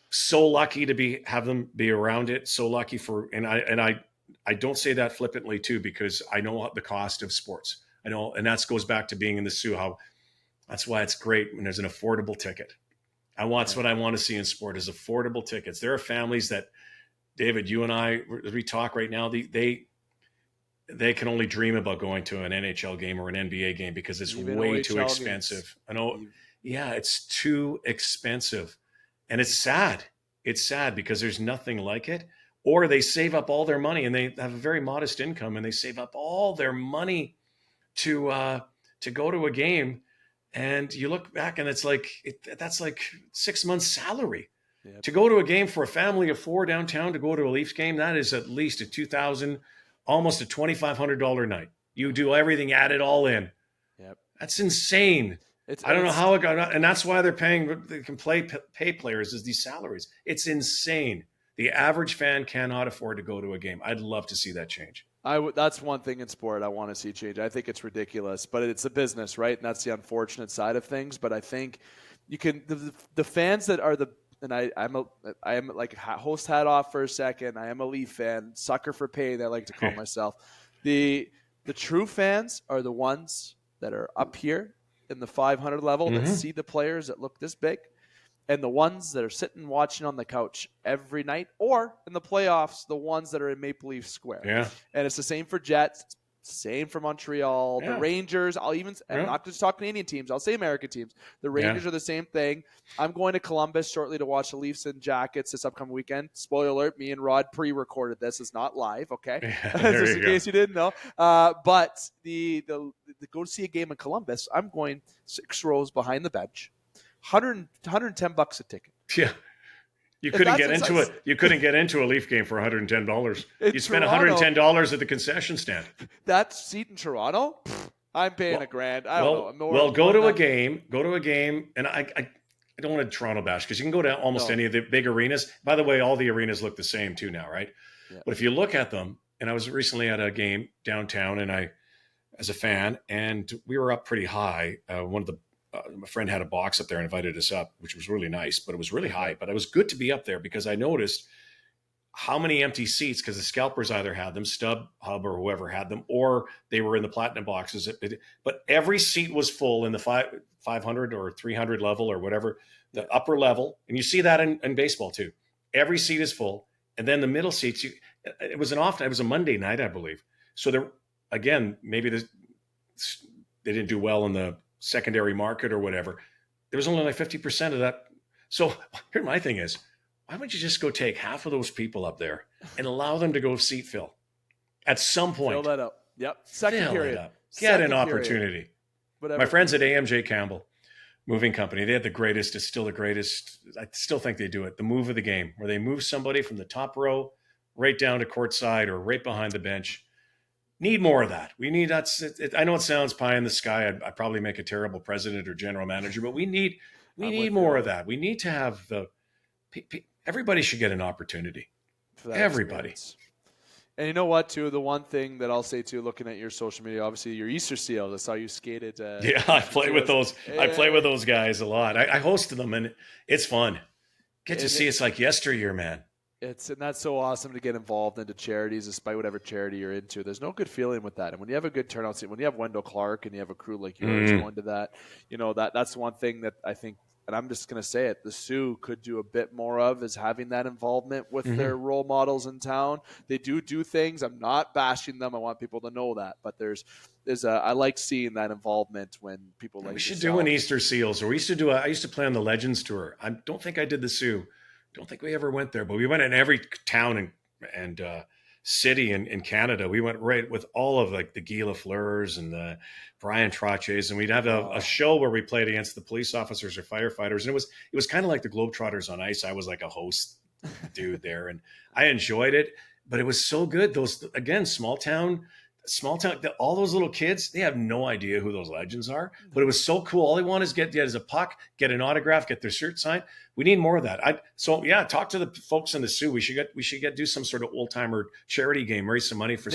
so lucky to have them be around it. So lucky and I don't say that flippantly too, because I know the cost of sports. I know, and that goes back to being in the Sioux. That's why it's great when there's an affordable ticket. What I want to see in sport is affordable tickets. There are families that, David, you and I, we talk right now. They can only dream about going to an NHL game or an NBA game because it's way too expensive. I know. Yeah, it's too expensive. And it's sad. It's sad because there's nothing like it. Or they save up all their money and they have a very modest income and they save up all their money to go to a game. And you look back and it's like, that's like 6 months' salary. Yep. To go to a game for a family of 4 downtown, to go to a Leafs game, that is at least a $2,000, almost a $2,500 night. You do everything, add it all in. Yep. That's insane. I don't know how it got, and that's why they can pay players is these salaries. It's insane. The average fan cannot afford to go to a game. I'd love to see that change. That's one thing in sport I want to see change. I think it's ridiculous, but it's a business, right? And that's the unfortunate side of things. But I think you can the fans that are and I am like host hat off for a second. I am a Leaf fan, sucker for pain. I like to call myself. The true fans are the ones that are up here in the 500 level that see the players that look this big, and the ones that are sitting watching on the couch every night, or in the playoffs, the ones that are in Maple Leaf Square. Yeah. And it's the same for Jets, same for Montreal, the Rangers. I'm not just talking Canadian teams, I'll say American teams. The Rangers are the same thing. I'm going to Columbus shortly to watch the Leafs and Jackets this upcoming weekend. Spoiler alert, me and Rod pre-recorded this. It's not live, okay? Just in case you didn't know. But the go to see a game in Columbus, I'm going 6 rows behind the bench. $110 a ticket. Yeah. You couldn't get into it. You couldn't get into a Leaf game for $110. You spent $110 at the concession stand. That seat in Toronto, I'm paying $1,000. I don't know. Go to a game. Go to a game, and I don't want to Toronto bash because you can go to almost any of the big arenas. By the way, all the arenas look the same too now, right? Yeah. But if you look at them, and I was recently at a game downtown, and as a fan, and we were up pretty high. My friend had a box up there and invited us up, which was really nice, but it was really high. But it was good to be up there because I noticed how many empty seats, because the scalpers either had them, StubHub or whoever had them, or they were in the platinum boxes. But every seat was full in the 500 or 300 level or whatever, the upper level. And you see that in baseball too. Every seat is full. And then the middle seats, it was a Monday night, I believe. So there, again, maybe they didn't do well in the secondary market or whatever. There was only like 50% of that. So here my thing is, why wouldn't you just go take half of those people up there and allow them to go seat fill at some point? Fill that up. Yep. Second Fill period. it up. Get Second an opportunity. Period. Whatever. My friends at AMJ Campbell Moving Company, they had the greatest, it's still the greatest. I still think they do it. The move of the game, where they move somebody from the top row right down to courtside or right behind the bench. Need more of that. We need I know it sounds pie in the sky. I'd probably make a terrible president or general manager, but we need more of that. We need to have everybody should get an opportunity. Everybody. Experience. And you know what, too? The one thing that I'll say, too, looking at your social media, obviously your Easter Seals. I saw you skated. Yeah, I play with those. I play with those guys a lot. I host them, and it's fun. Get to see it's like yesteryear, man. And that's so awesome to get involved into charities, despite whatever charity you're into. There's no good feeling with that. And when you have a good turnout, when you have Wendell Clark and you have a crew like yours going to that, that's one thing that I think, and I'm just going to say it, the Sioux could do a bit more of, is having that involvement with their role models in town. They do things. I'm not bashing them. I want people to know that. But I like seeing that involvement when people like. We should do an Easter Seals, or I used to play on the Legends Tour. I don't think I did the Sioux. Don't think we ever went there, but we went in every town and city in Canada. We went right with all of like the Guy Lafleurs and the Brian Troches, and we'd have a show where we played against the police officers or firefighters. And it was kind of like the Globetrotters on ice. I was like a host dude there, and I enjoyed it, but it was so good. Those, again, small town, all those little kids, they have no idea who those legends are, but it was so cool. All they want is get a puck, get an autograph, get their shirt signed. We need more of that. Talk to the folks in the Sioux. We should do some sort of old timer charity game, raise some money for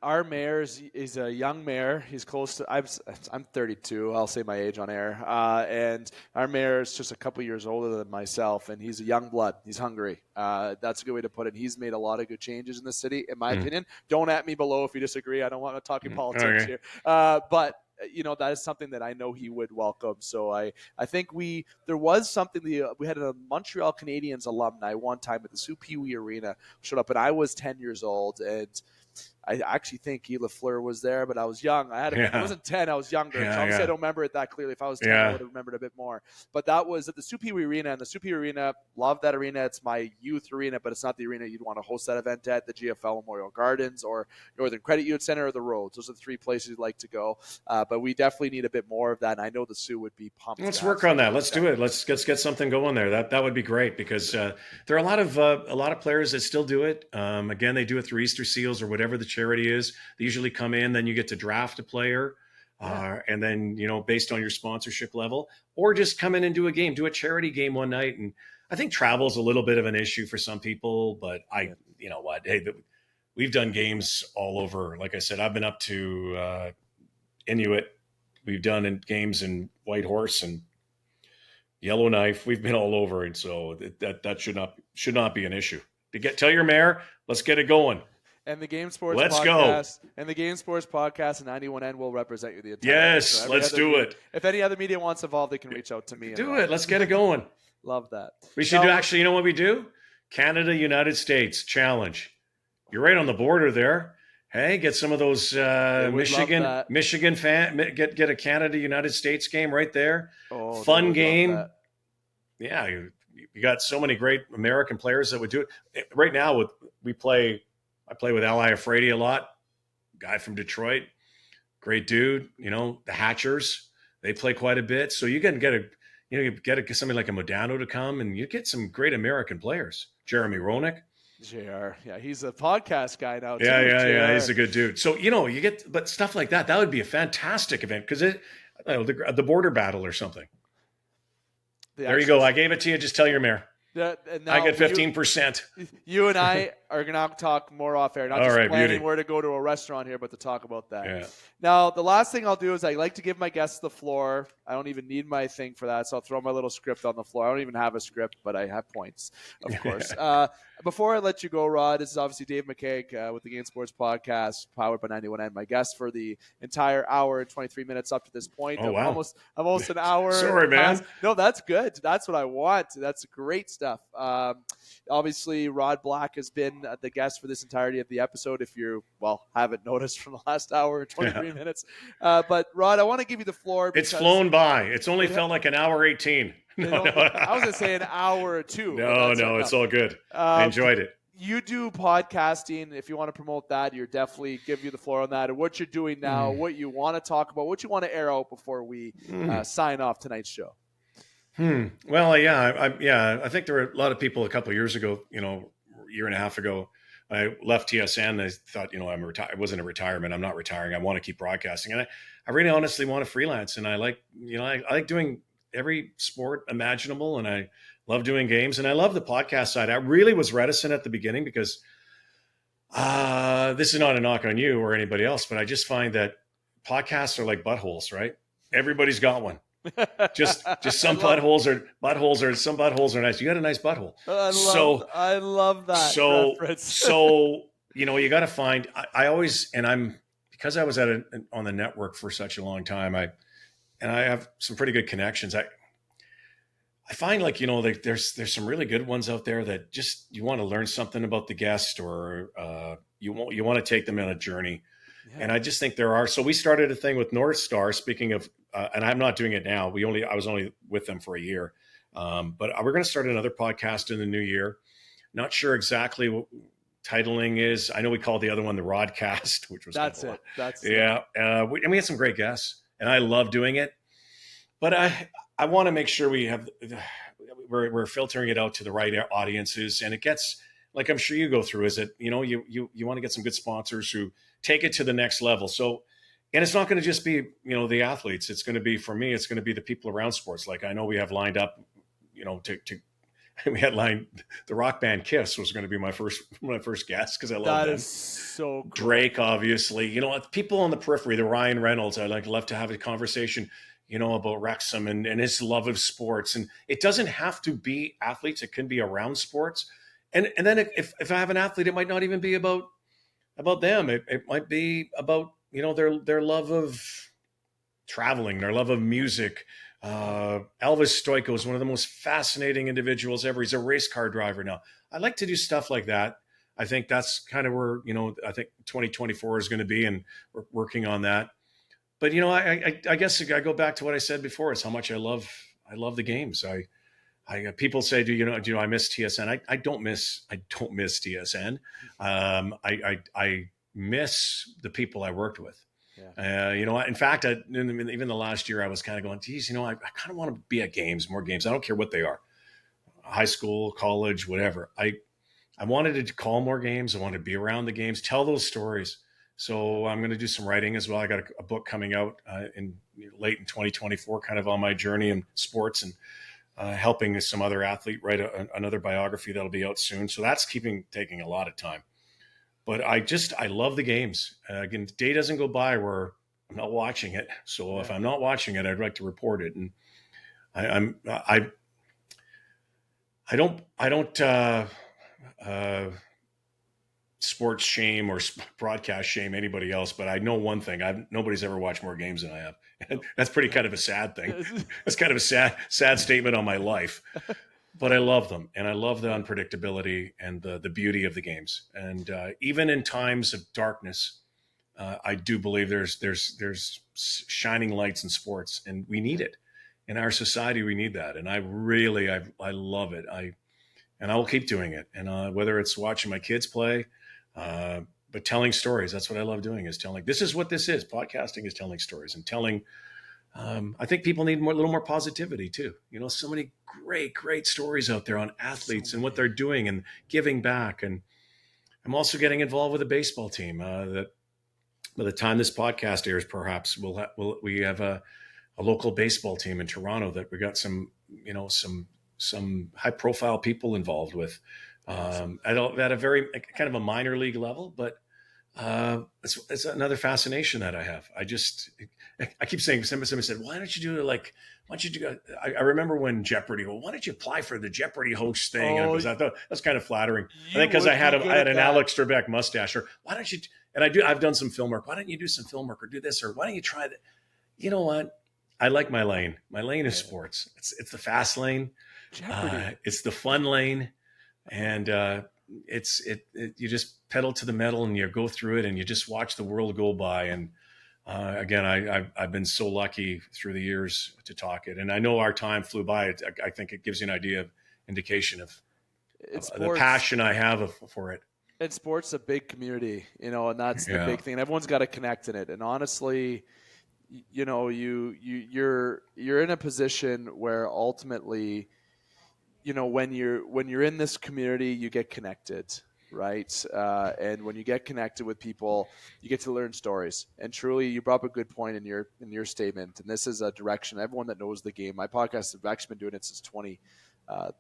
Our mayor is a young mayor. He's close to. I'm 32. I'll say my age on air. And our mayor is just a couple years older than myself, and he's a young blood. He's hungry. That's a good way to put it. He's made a lot of good changes in the city, in my opinion. Don't at me below if you disagree. I don't want to talk politics here. But that is something that I know he would welcome. So I think there was something, we had a Montreal Canadiens alumni one time at the Sioux Pee Wee Arena showed up, and I was 10 years old, and I actually think Guy Lafleur was there, but I was young. I wasn't 10, I was younger. So obviously I don't remember it that clearly. If I was 10, I would have remembered a bit more. But that was at the Sioux Pee Wee Arena, and the Sioux Pee Wee Arena, love that arena. It's my youth arena, but it's not the arena you'd want to host that event at, the GFL Memorial Gardens or Northern Credit Union Center or the Roads. Those are the three places you'd like to go. But we definitely need a bit more of that, and I know the Sioux would be pumped. Let's work on that. Let's do it. Let's get something going there. That would be great, because there are a lot of players that still do it. Again, they do it through Easter Seals or whatever the charity is. They usually come in, then you get to draft a player, and then, based on your sponsorship level, or just come in and do a charity game one night. And I think travel is a little bit of an issue for some people, but we've done games all over. Like I said, I've been up to Inuit. We've done games in Whitehorse and Yellowknife. We've been all over, and so that should not be an issue. Tell your mayor, let's get it going. And the Game Sports Let's Podcast. go. And the Game Sports Podcast and 91N will represent you the entire Yes, so let's do it. If any other media wants involved, they can reach out to me. Do it. Let's get it going. Love that. We should do, actually, you know what we do? Canada, United States challenge. You're right on the border there. Hey, get some of those Michigan fan. Get a Canada, United States game right there. Oh, fun game. Yeah, you got so many great American players that would do it. Right now, I play with Ally Afraidy a lot, guy from Detroit, great dude. The Hatchers, they play quite a bit. So you can get somebody like a Modano to come, and you get some great American players. Jeremy Roenick. JR, yeah, he's a podcast guy now. Yeah, he's a good dude. So but stuff like that would be a fantastic event, because the border battle or something. There you go. I gave it to you. Just tell your mayor. I get 15%. You and I are going to talk more off air, not just planning where to go to a restaurant here, but to talk about that. Yeah. Now, the last thing I'll do is I like to give my guests the floor. I don't even need my thing for that, so I'll throw my little script on the floor. I don't even have a script, but I have points, of course. Before I let you go, Rod, this is obviously Dave McCaig with the Game Sports Podcast, powered by 91N. My guest for the entire hour and 23 minutes up to this point. Oh, wow. Almost an hour. Sorry, man. No, that's good. That's what I want. That's great stuff. Obviously, Rod Black has been the guest for this entirety of the episode, if you, haven't noticed from the last hour and 23 minutes. But, Rod, I want to give you the floor. It's flown by. It's only felt like an hour 18. No, no. I was going to say an hour or two. No, it's all good. I enjoyed it. You do podcasting. If you want to promote that, you're definitely give you the floor on that. And what you're doing now, what you want to talk about, what you want to air out before we sign off tonight's show. Well, yeah, I think there were a lot of people a couple of years ago, a year and a half ago, I left TSN. I thought, it wasn't a retirement. I'm not retiring. I want to keep broadcasting. And I really honestly want to freelance. And I like doing every sport imaginable. And I love doing games. And I love the podcast side. I really was reticent at the beginning because this is not a knock on you or anybody else, but I just find that podcasts are like buttholes, right? Everybody's got one. just some buttholes are nice. You got a nice butthole. I love that reference. So you got to find. I always, and because I was on the network for such a long time. I have some pretty good connections. I find there's some really good ones out there that just you want to learn something about the guest or you want to take them on a journey. Yeah. And I just think there are. So we started a thing with North Star. Speaking of, and I'm not doing it now. I was only with them for a year, but we're going to start another podcast in the new year. Not sure exactly what titling is. I know we called the other one the Rodcast, which was that's it. And we had some great guests, and I love doing it. But I want to make sure we're filtering it out to the right audiences, and it gets. Like I'm sure you go through, is that, you want to get some good sponsors who take it to the next level. So, and it's not going to just be, the athletes. It's going to be, for me, it's going to be the people around sports. Like I know we have lined up, we had lined the rock band Kiss was going to be my first guest because I love them. That is so cool. Drake, obviously, people on the periphery, the Ryan Reynolds. I'd love to have a conversation, about Wrexham and his love of sports. And it doesn't have to be athletes. It can be around sports. And then if I have an athlete, it might not even be about them. It might be about, their love of traveling, their love of music. Elvis Stoico is one of the most fascinating individuals ever. He's a race car driver now. I like to do stuff like that. I think that's kind of where, I think 2024 is going to be, and we're working on that. But, I guess I go back to what I said before. It's how much I love the games. People say, do I miss TSN? I don't miss TSN. I miss the people I worked with. Yeah. In fact, even the last year I was kind of going, geez, I kind of want to be at more games. I don't care what they are, high school, college, whatever. I wanted to call more games. I wanted to be around the games, tell those stories. So I'm going to do some writing as well. I got a book coming out late in 2024, kind of on my journey in sports and helping some other athlete write another biography that'll be out soon. So that's taking a lot of time. But I love the games. Again, the day doesn't go by where I'm not watching it. So if I'm not watching it, I'd like to report it. And I don't sports shame or broadcast shame anybody else, but I know one thing: nobody's ever watched more games than I have. That's pretty kind of a sad thing. That's kind of a sad statement on my life, but I love them, and I love the unpredictability and the beauty of the games. And even in times of darkness, I do believe there's shining lights in sports, and we need it in our society. We need that, and I love it. I will keep doing it, and whether it's watching my kids play. But telling stories, that's what I love doing, is telling. This is what this is. Podcasting is telling stories and telling. I think people need a little more positivity too. So many great stories out there on athletes and what they're doing and giving back. And I'm also getting involved with a baseball team that by the time this podcast airs, perhaps we have a local baseball team in Toronto that we got some high profile people involved with. At a very kind of a minor league level, but it's another fascination that I have. I keep saying, somebody said, why don't you do it? Why don't you do? I remember when Jeopardy. Well, why don't you apply for the Jeopardy host thing? Because I thought that's kind of flattering. I think because I had an Alex Trebek mustache. Or why don't you? And I've done some film work. Why don't you do some film work or do this? Or why don't you try that? You know what? I like my lane. My lane is sports. It's the fast lane. Jeopardy. It's the fun lane. And you just pedal to the metal and you go through it and you just watch the world go by. And Again, I've been so lucky through the years to talk it, and I know our time flew by. I think it gives you an indication of the passion I have for it. And sports is a big community, and that's the Yeah. big thing. Everyone's got to connect in it. And honestly, you're in a position where ultimately, when you're in this community, you get connected, right? And when you get connected with people, you get to learn stories. And truly, you brought up a good point in your statement. And this is a direction everyone that knows the game. My podcast have actually been doing it since the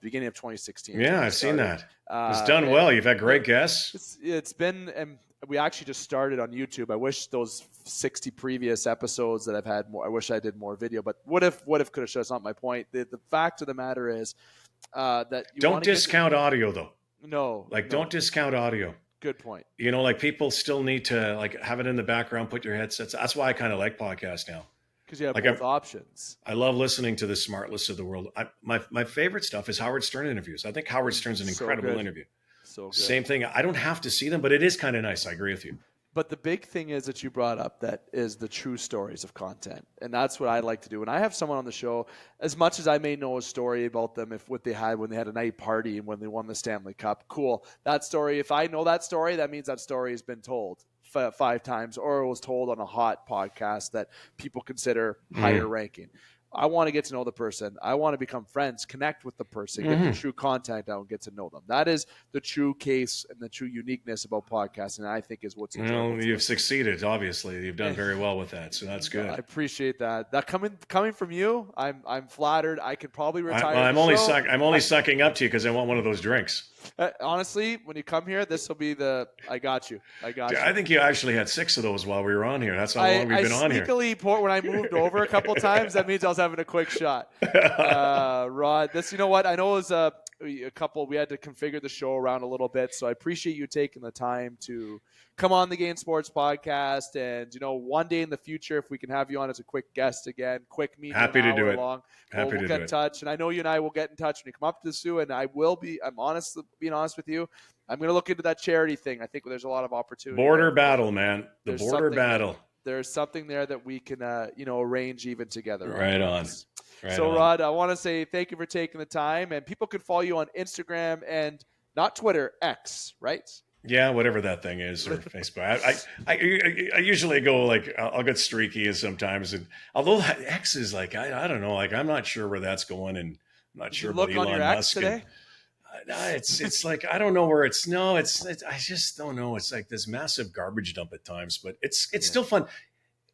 beginning of 2016. Yeah, I've seen that. It's done well. You've had great guests. It's been, and we actually just started on YouTube. I wish those 60 previous episodes that I've had more. I wish I did more video. But what if, could have should. That's not my point. The fact of the matter is that you don't discount audio though. No, don't discount audio. Good point. People still need to have it in the background. Put your headsets. That's why I kind of like podcasts now. Because you have both options. I love listening to the Smartless of the world. My favorite stuff is Howard Stern interviews. I think Howard Stern's an incredible interview. So good. Same thing. I don't have to see them, but it is kind of nice. I agree with you. But the big thing is that you brought up that is the true stories of content. And that's what I like to do. When I have someone on the show, as much as I may know a story about them, if what they had when they had a night party and when they won the Stanley Cup, cool. That story, if I know that story, that means that story has been told 5 times, or it was told on a hot podcast that people consider higher ranking. I want to get to know the person. I want to become friends, connect with the person, get the true content out and get to know them. That is the true case and the true uniqueness about podcasting, and I think is what's enjoyable. You've succeeded, obviously. You've done very well with that, so that's good. I appreciate that. That coming from you, I'm flattered. I could probably retire. I'm only sucking up to you because I want one of those drinks. Honestly, when you come here, this will be I got you. I think you actually had 6 of those while we were on here. That's how long we've been on here. When I moved over a couple times, that means I was having a quick shot. Rod, you know what? I know it was a couple. We had to configure the show around a little bit, so I appreciate you taking the time to come on the Game Sports Podcast. And one day in the future, if we can have you on as a quick guest again, quick meeting, happy to do it. We'll get in touch, and I know you and I will get in touch when you come up to the Sioux. And I'm being honest with you, I'm going to look into that charity thing. I think there's a lot of opportunity. Border battle, man. The border battle. There's something there that we can, arrange even together. Right on. Rod, I want to say thank you for taking the time, and people can follow you on Instagram and not Twitter, X, right? Yeah, whatever that thing is, or Facebook. I usually go I'll get streaky sometimes, and although X is I don't know, I'm not sure where that's going, and I'm not sure about Elon Musk. Look on your X today. It's I don't know where it's. No, it's I just don't know. It's like this massive garbage dump at times, but it's still fun.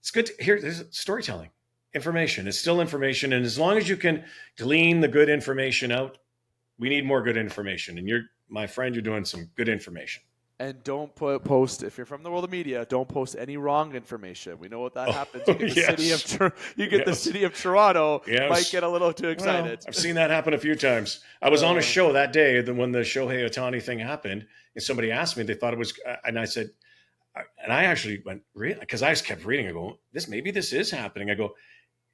It's good to hear. There's storytelling, information. It's still information, and as long as you can glean the good information out, we need more good information. And you're my friend. You're doing some good information. And don't post, if you're from the world of media, don't post any wrong information. We know what that happens. You get the city of Toronto might get a little too excited. Well, I've seen that happen a few times. I was on a show that day when the Shohei Ohtani thing happened, and somebody asked me, they thought it was, and I said, and I actually went, really? Because I just kept reading. I go, maybe this is happening. I go,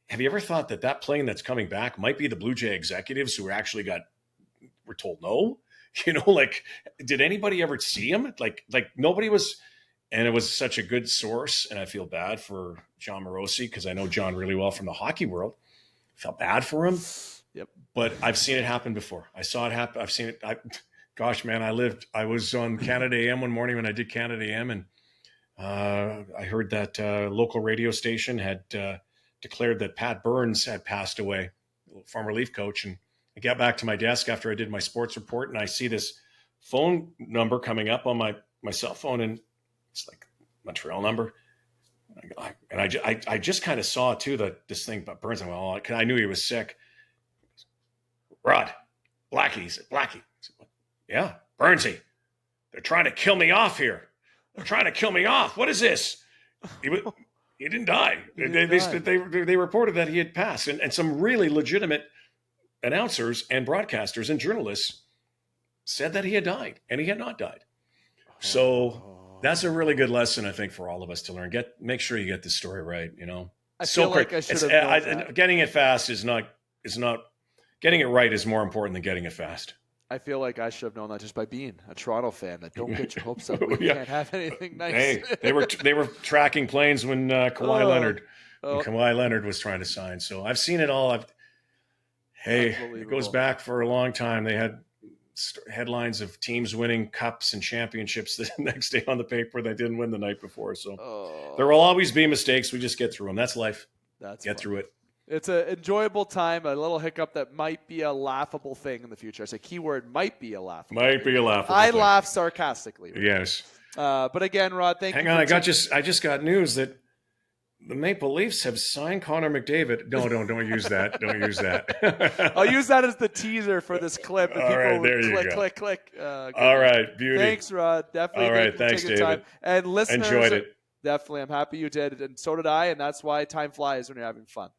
have you ever thought that plane that's coming back might be the Blue Jay executives who were told no? Did anybody ever see him? Like nobody was, and it was such a good source. And I feel bad for John Morosi because I know John really well from the hockey world. Felt bad for him. Yep. But I've seen it happen before. I saw it happen. I've seen it. I was on Canada AM one morning when I did Canada AM, and I heard that local radio station had declared that Pat Burns had passed away, former Leaf coach, and I got back to my desk after I did my sports report, and I see this phone number coming up on my cell phone, and it's like Montreal number. And I just kind of saw too this thing about Burns. I knew he was sick. Rod, Blackie. He said, Blackie. I said, what? Yeah, Burnsy. They're trying to kill me off here. They're trying to kill me off. What is this? He didn't die. They reported that he had passed, and some really legitimate announcers and broadcasters and journalists said that he had died, and he had not died. So that's a really good lesson, I think, for all of us to learn. Make sure you get the story right. I feel like I should have known that. Getting it fast is not getting it right is more important than getting it fast. I feel like I should have known that just by being a Toronto fan. That don't get your hopes up. We Yeah. can't have anything nice. Hey, they were tracking planes when Kawhi Leonard was trying to sign. So I've seen it all. It goes back for a long time. They had headlines of teams winning cups and championships the next day on the paper that didn't win the night before. So there will always be mistakes. We just get through them. That's life. Get through it. It's an enjoyable time, a little hiccup that might be a laughable thing in the future. It's a keyword, might be a laughable thing. I laugh sarcastically. Right? Yes. But again, Rod, thank you. Hang on, I just got news that the Maple Leafs have signed Connor McDavid. No, don't use that. Don't use that. I'll use that as the teaser for this clip. And all right, there you go. Click. All right, beauty. Thanks, Rod. Definitely. All right, thanks, David. Time. And listeners, enjoyed it. Definitely. I'm happy you did, and so did I, and that's why time flies when you're having fun.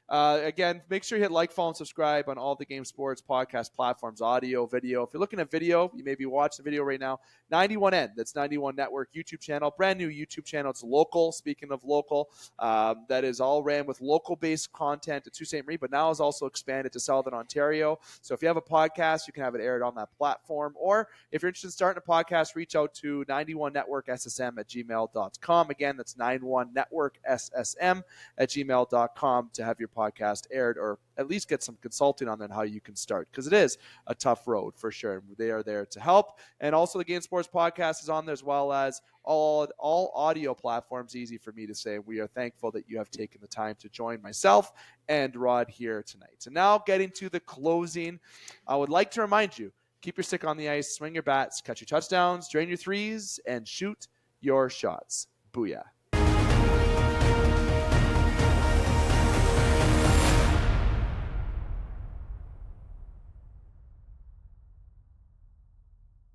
Again, make sure you hit like, follow, and subscribe on all the Game Sports podcast platforms, audio, video. If you're looking at video, you maybe watch the video right now. 91N, that's 91 Network YouTube channel, brand new YouTube channel. It's local. Speaking of local, that is all ran with local-based content at Sault Ste. Marie, but now is also expanded to Southern Ontario. So if you have a podcast, you can have it aired on that platform. Or if you're interested in starting a podcast, reach out to 91networkssm@gmail.com. Again, that's 91networkssm@gmail.com to have your podcast aired, or at least get some consulting on how you can start, because it is a tough road for sure. They are there to help. And also the Game Sports podcast is on there, as well as all audio platforms. Easy for me to say. We are thankful that you have taken the time to join myself and Rod here tonight. And now getting to the closing, I would like to remind you, keep your stick on the ice, swing your bats, catch your touchdowns, drain your threes, and shoot your shots. Booyah.